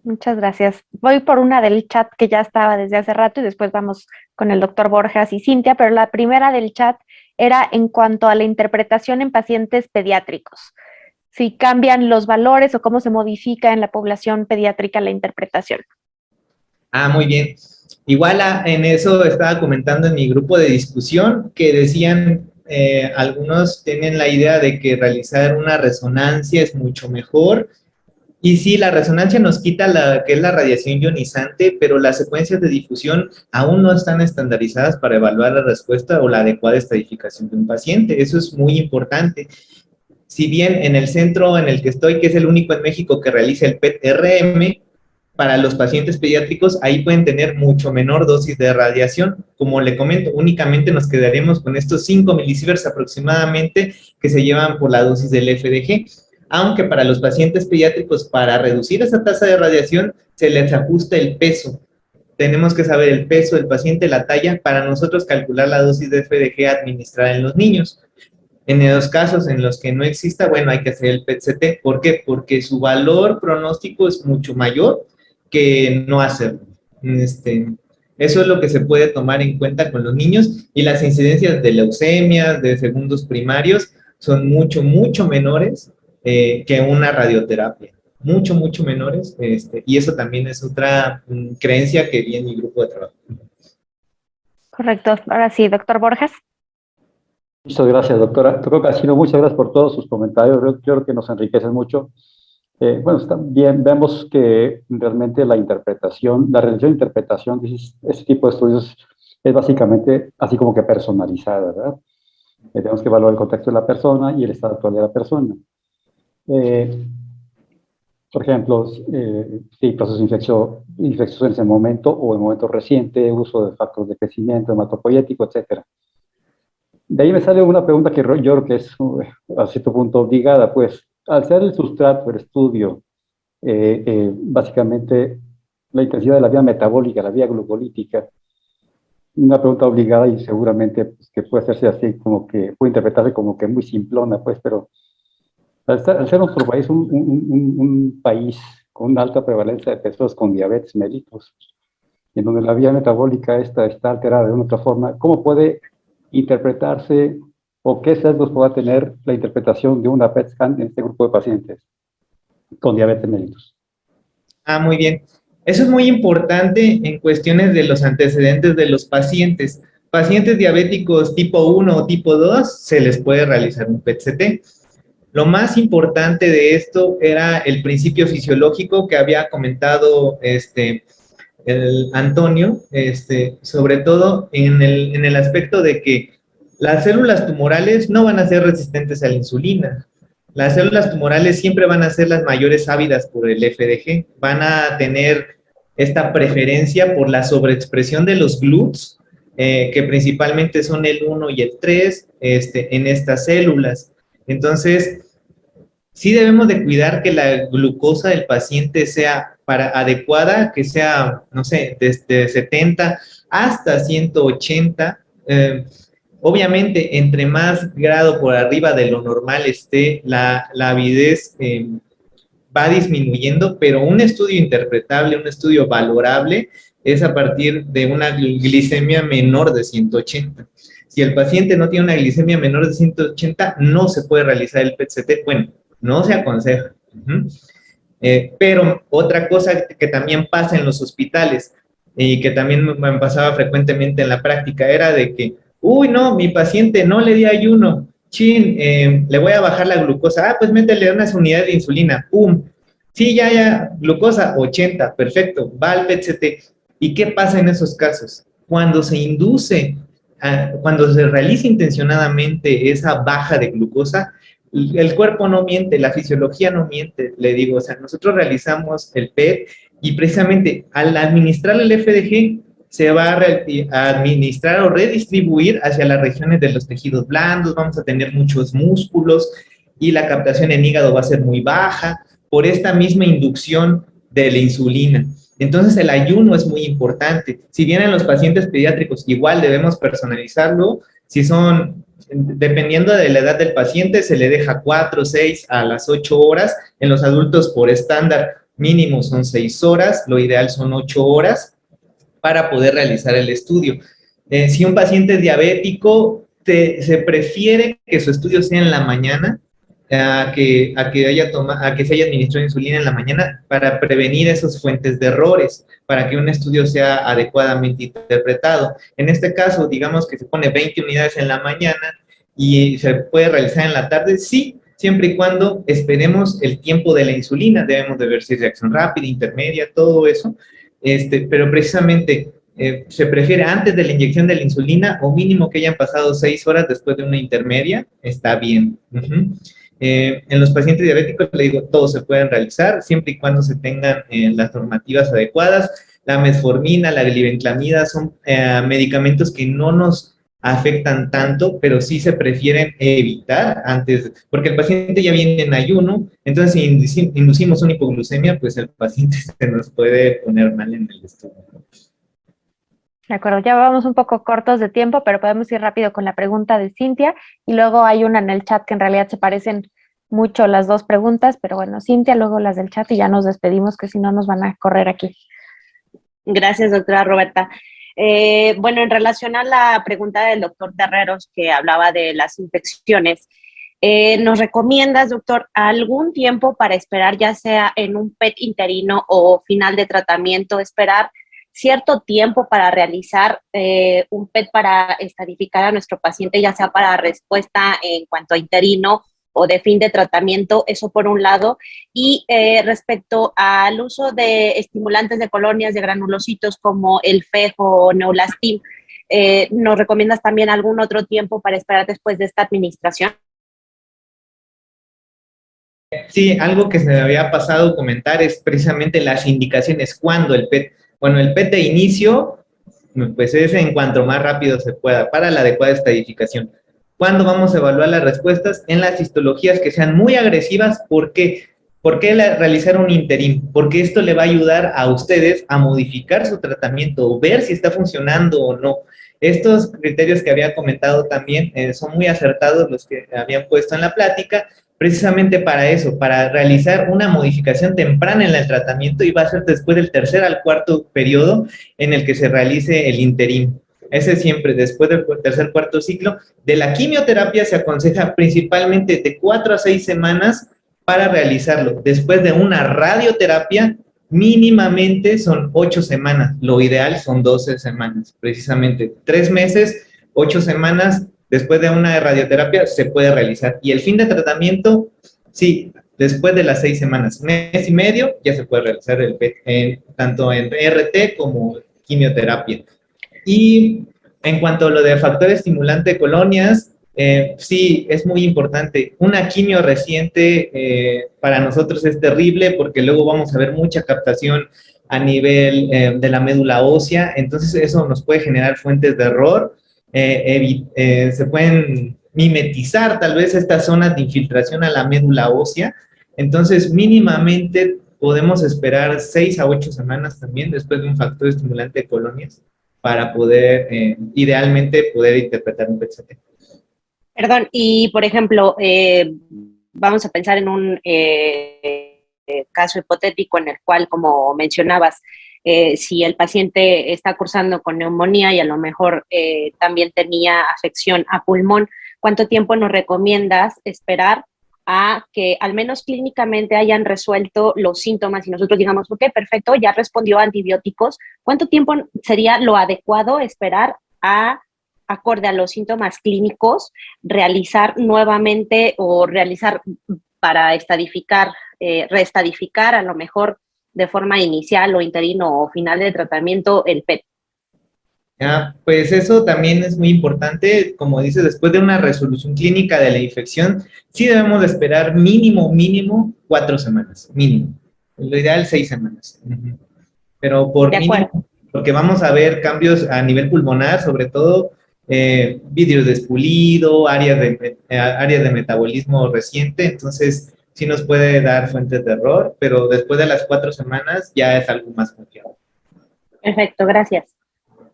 Muchas gracias. Voy por una del chat que ya estaba desde hace rato y después vamos con el doctor Borjas y Cintia, pero la primera del chat era en cuanto a la interpretación en pacientes pediátricos. Si cambian los valores o cómo se modifica en la población pediátrica la interpretación. Muy bien. Igual en eso estaba comentando en mi grupo de discusión que decían, algunos tienen la idea de que realizar una resonancia es mucho mejor. Y sí, la resonancia nos quita que es la radiación ionizante, pero las secuencias de difusión aún no están estandarizadas para evaluar la respuesta o la adecuada estadificación de un paciente. Eso es muy importante. Si bien en el centro en el que estoy, que es el único en México que realiza el PET-RM, para los pacientes pediátricos, ahí pueden tener mucho menor dosis de radiación. Como le comento, únicamente nos quedaremos con estos 5 milisieverts aproximadamente que se llevan por la dosis del FDG, aunque para los pacientes pediátricos, para reducir esa tasa de radiación, se les ajusta el peso. Tenemos que saber el peso del paciente, la talla, para nosotros calcular la dosis de FDG administrada en los niños. En los casos en los que no exista, bueno, hay que hacer el PET-CT. ¿Por qué? Porque su valor pronóstico es mucho mayor que no hacerlo. Eso es lo que se puede tomar en cuenta con los niños, y las incidencias de leucemias, de segundos primarios, son mucho, mucho menores que una radioterapia. Mucho, mucho menores, y eso también es otra creencia que vi en mi grupo de trabajo. Correcto. Ahora sí, doctor Borjas. Muchas gracias, doctora. Doctor Cancino, muchas gracias por todos sus comentarios. Yo creo que nos enriquecen mucho. Bueno, está bien, vemos que realmente la interpretación, la relación de interpretación de ese tipo de estudios es básicamente así como que personalizada, ¿verdad? Tenemos que evaluar el contexto de la persona y el estado actual de la persona. Por ejemplo, si proceso infeccioso en ese momento o en momento reciente, uso de factores de crecimiento, hematopoyético, etc. De ahí me sale una pregunta que yo creo que es a cierto punto obligada, pues, al ser el sustrato, el estudio, básicamente la intensidad de la vía metabólica, la vía glucolítica, una pregunta obligada y seguramente pues, que puede hacerse así como que, puede interpretarse como que muy simplona, pues, pero al ser nuestro país un país con una alta prevalencia de personas con diabetes mellitus, en donde la vía metabólica está alterada de una otra forma, ¿cómo puede interpretarse o qué sesgos pueda tener la interpretación de una PET scan en este grupo de pacientes con diabetes mellitus? Muy bien. Eso es muy importante en cuestiones de los antecedentes de los pacientes. Pacientes diabéticos tipo 1 o tipo 2 se les puede realizar un PET-CT. Lo más importante de esto era el principio fisiológico que había comentado el Antonio, sobre todo en el aspecto de que las células tumorales no van a ser resistentes a la insulina. Las células tumorales siempre van a ser las mayores ávidas por el FDG, van a tener esta preferencia por la sobreexpresión de los GLUTs, que principalmente son el 1 y el 3 en estas células. Entonces, sí debemos de cuidar que la glucosa del paciente sea adecuada, que sea, no sé, desde 70 hasta 180. Obviamente, entre más grado por arriba de lo normal esté, la avidez va disminuyendo, pero un estudio interpretable, un estudio valorable, es a partir de una glicemia menor de 180. Si el paciente no tiene una glicemia menor de 180, no se puede realizar el PET-CT. Bueno, no se aconseja. Pero otra cosa que también pasa en los hospitales y que también me pasaba frecuentemente en la práctica era de que, uy, no, mi paciente no le di ayuno, le voy a bajar la glucosa, pues métele unas unidades de insulina, ¡pum! Sí, ya, glucosa 80, perfecto, va al PET-CT. ¿Y qué pasa en esos casos? Cuando se induce, cuando se realiza intencionadamente esa baja de glucosa, el cuerpo no miente, la fisiología no miente, le digo, o sea, nosotros realizamos el PET y precisamente al administrar el FDG se va a administrar o redistribuir hacia las regiones de los tejidos blandos, vamos a tener muchos músculos y la captación en hígado va a ser muy baja por esta misma inducción de la insulina. Entonces el ayuno es muy importante. Si bien en los pacientes pediátricos igual debemos personalizarlo, si son, dependiendo de la edad del paciente, se le deja 4, 6 a las 8 horas. En los adultos por estándar mínimo son 6 horas, lo ideal son 8 horas para poder realizar el estudio. Si un paciente es diabético, se prefiere que su estudio sea en la mañana, a que se haya administrado insulina en la mañana para prevenir esas fuentes de errores, para que un estudio sea adecuadamente interpretado. En este caso, digamos que se pone 20 unidades en la mañana y se puede realizar en la tarde, sí, siempre y cuando esperemos el tiempo de la insulina, debemos de ver si es reacción rápida, intermedia, todo eso, pero precisamente se prefiere antes de la inyección de la insulina o mínimo que hayan pasado 6 horas después de una intermedia, está bien. En los pacientes diabéticos, le digo, todos se pueden realizar, siempre y cuando se tengan las normativas adecuadas. La metformina, la glibenclamida son medicamentos que no nos afectan tanto, pero sí se prefieren evitar antes, porque el paciente ya viene en ayuno, entonces si inducimos una hipoglucemia, pues el paciente se nos puede poner mal en el estómago. De acuerdo, ya vamos un poco cortos de tiempo, pero podemos ir rápido con la pregunta de Cintia, y luego hay una en el chat que en realidad se parecen mucho las dos preguntas, pero bueno, Cintia, luego las del chat y ya nos despedimos, que si no nos van a correr aquí. Gracias, doctora Roberta. Bueno, en relación a la pregunta del doctor Terreros, que hablaba de las infecciones, ¿nos recomiendas, doctor, algún tiempo para esperar, ya sea en un PET interino o final de tratamiento, esperar cierto tiempo para realizar un PET para estadificar a nuestro paciente, ya sea para respuesta en cuanto a interino o de fin de tratamiento? Eso por un lado. Y respecto al uso de estimulantes de colonias de granulocitos como el FEJ o Neulastin, ¿nos recomiendas también algún otro tiempo para esperar después de esta administración? Sí, algo que se me había pasado comentar es precisamente las indicaciones cuando el PET. Bueno, el PET de inicio, pues es en cuanto más rápido se pueda para la adecuada estadificación. ¿Cuándo vamos a evaluar las respuestas? En las histologías que sean muy agresivas. ¿Por qué? ¿Por qué realizar un interim? Porque esto le va a ayudar a ustedes a modificar su tratamiento o ver si está funcionando o no. Estos criterios que había comentado también son muy acertados los que habían puesto en la plática, precisamente para eso, para realizar una modificación temprana en el tratamiento, y va a ser después del tercer al cuarto periodo en el que se realice el interim. Ese siempre después del tercer, cuarto ciclo. De la quimioterapia se aconseja principalmente de 4 a 6 semanas para realizarlo. Después de una radioterapia, mínimamente son 8 semanas. Lo ideal son 12 semanas, precisamente. 3 meses, 8 semanas, después de una radioterapia se puede realizar. Y el fin de tratamiento, sí, después de las 6 semanas, mes y medio, ya se puede realizar el PET, tanto en RT como quimioterapia. Y en cuanto a lo de factor estimulante de colonias, sí, es muy importante. Una quimio reciente para nosotros es terrible porque luego vamos a ver mucha captación a nivel de la médula ósea, entonces eso nos puede generar fuentes de error. Se pueden mimetizar tal vez estas zonas de infiltración a la médula ósea, entonces mínimamente podemos esperar 6 a 8 semanas también después de un factor estimulante de colonias para poder, idealmente, poder interpretar un PET-CT. Perdón, y por ejemplo, vamos a pensar en un caso hipotético en el cual, como mencionabas, si el paciente está cursando con neumonía y a lo mejor también tenía afección a pulmón, ¿cuánto tiempo nos recomiendas esperar a que al menos clínicamente hayan resuelto los síntomas y nosotros digamos, ok, perfecto, ya respondió a antibióticos? ¿Cuánto tiempo sería lo adecuado esperar acorde a los síntomas clínicos, realizar nuevamente o realizar para estadificar, reestadificar a lo mejor de forma inicial o interino o final de tratamiento el PET? Pues eso también es muy importante, como dices, después de una resolución clínica de la infección, sí debemos de esperar mínimo 4 semanas, mínimo. Lo ideal 6 semanas. Pero por mínimo, porque vamos a ver cambios a nivel pulmonar, sobre todo vidrio despulido, áreas de metabolismo reciente, entonces sí nos puede dar fuentes de error, pero después de las 4 semanas ya es algo más confiable. Perfecto, gracias.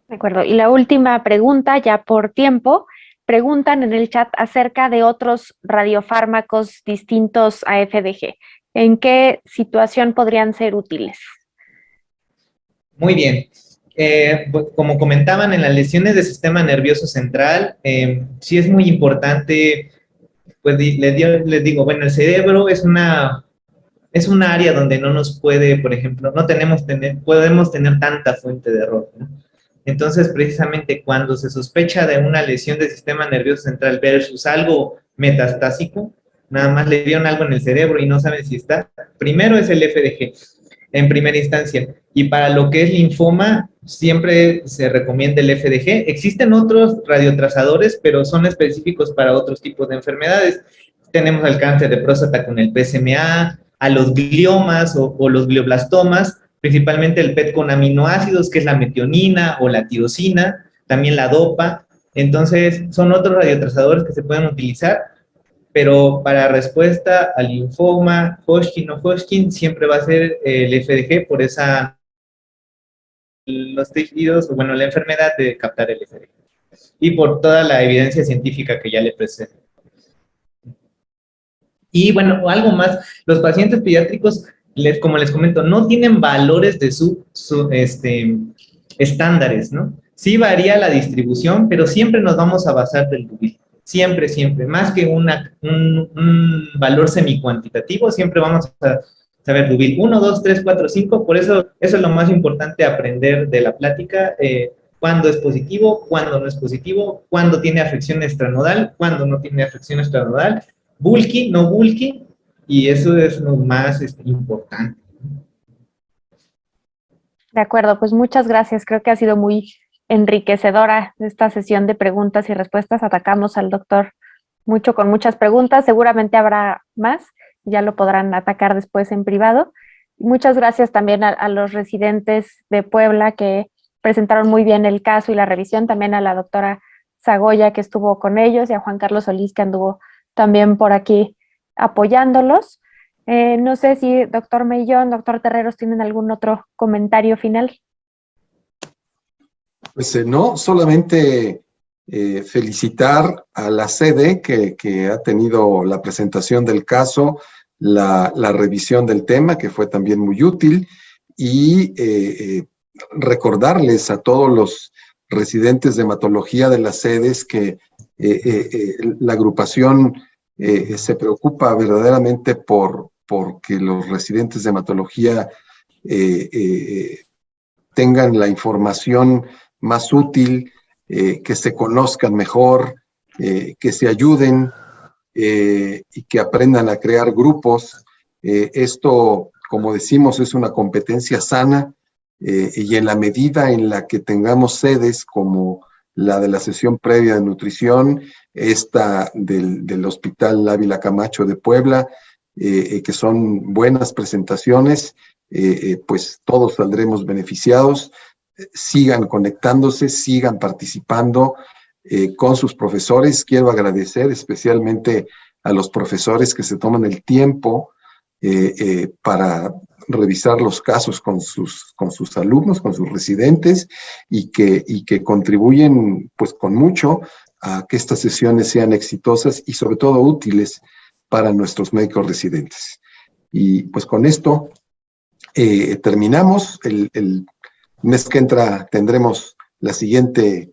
De acuerdo. Y la última pregunta, ya por tiempo, preguntan en el chat acerca de otros radiofármacos distintos a FDG. ¿En qué situación podrían ser útiles? Muy bien. Como comentaban, en las lesiones del sistema nervioso central, sí es muy importante, pues les digo, bueno, el cerebro es una área donde no nos puede, por ejemplo, podemos tener tanta fuente de error, ¿no? Entonces, precisamente cuando se sospecha de una lesión del sistema nervioso central versus algo metastásico, nada más le dieron algo en el cerebro y no saben si está, primero es el FDG, en primera instancia. Y para lo que es linfoma, siempre se recomienda el FDG. Existen otros radiotrazadores, pero son específicos para otros tipos de enfermedades. tenemos al cáncer de próstata con el PSMA, a los gliomas o los glioblastomas, principalmente el PET con aminoácidos, que es la metionina o la tirosina, también la dopa. Entonces, son otros radiotrazadores que se pueden utilizar, pero para respuesta al linfoma, Hodgkin o Hodgkin, siempre va a ser el FDG por los tejidos, bueno, la enfermedad de captar el FDG. Y por toda la evidencia científica que ya le precede. Y bueno, algo más, los pacientes pediátricos, como les comento, no tienen valores de estándares, ¿no? Sí varía la distribución, pero siempre nos vamos a basar del Dubil. Siempre, siempre. Más que un valor semicuantitativo, siempre vamos a saber Dubil. 1, 2, 3, 4, 5. Por eso es lo más importante aprender de la plática. Cuándo es positivo, cuándo no es positivo, cuándo tiene afección extranodal, cuándo no tiene afección extranodal, bulky, no bulky, y eso es lo más importante. De acuerdo, pues muchas gracias. Creo que ha sido muy enriquecedora esta sesión de preguntas y respuestas. Atacamos al doctor mucho con muchas preguntas. Seguramente habrá más, ya lo podrán atacar después en privado. Muchas gracias también a los residentes de Puebla que presentaron muy bien el caso y la revisión, también a la doctora Zagoya que estuvo con ellos y a Juan Carlos Solís que anduvo también por aquí apoyándolos. No sé si doctor Mellón, doctor Terreros, ¿tienen algún otro comentario final? Pues no, solamente felicitar a la sede que ha tenido la presentación del caso, la revisión del tema, que fue también muy útil, y recordarles a todos los residentes de hematología de las sedes que la agrupación se preocupa verdaderamente porque los residentes de hematología tengan la información más útil, que se conozcan mejor, que se ayuden y que aprendan a crear grupos. Esto, como decimos, es una competencia sana, y en la medida en la que tengamos sedes como la de la sesión previa de nutrición, esta del Hospital Ávila Camacho de Puebla, que son buenas presentaciones, pues todos saldremos beneficiados. Sigan conectándose, sigan participando con sus profesores. Quiero agradecer especialmente a los profesores que se toman el tiempo para revisar los casos con sus alumnos, con sus residentes, y que contribuyen pues con mucho a que estas sesiones sean exitosas y sobre todo útiles para nuestros médicos residentes. Y pues con esto terminamos. El mes que entra tendremos la siguiente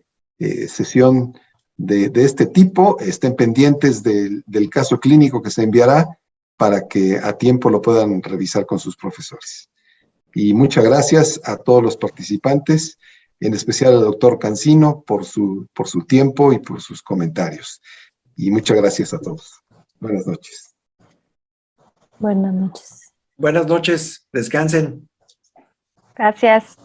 sesión de este tipo. Estén pendientes del caso clínico que se enviará para que a tiempo lo puedan revisar con sus profesores. Y muchas gracias a todos los participantes, en especial al doctor Cancino por su tiempo y por sus comentarios. Y muchas gracias a todos. Buenas noches. Buenas noches. Buenas noches, descansen. Gracias.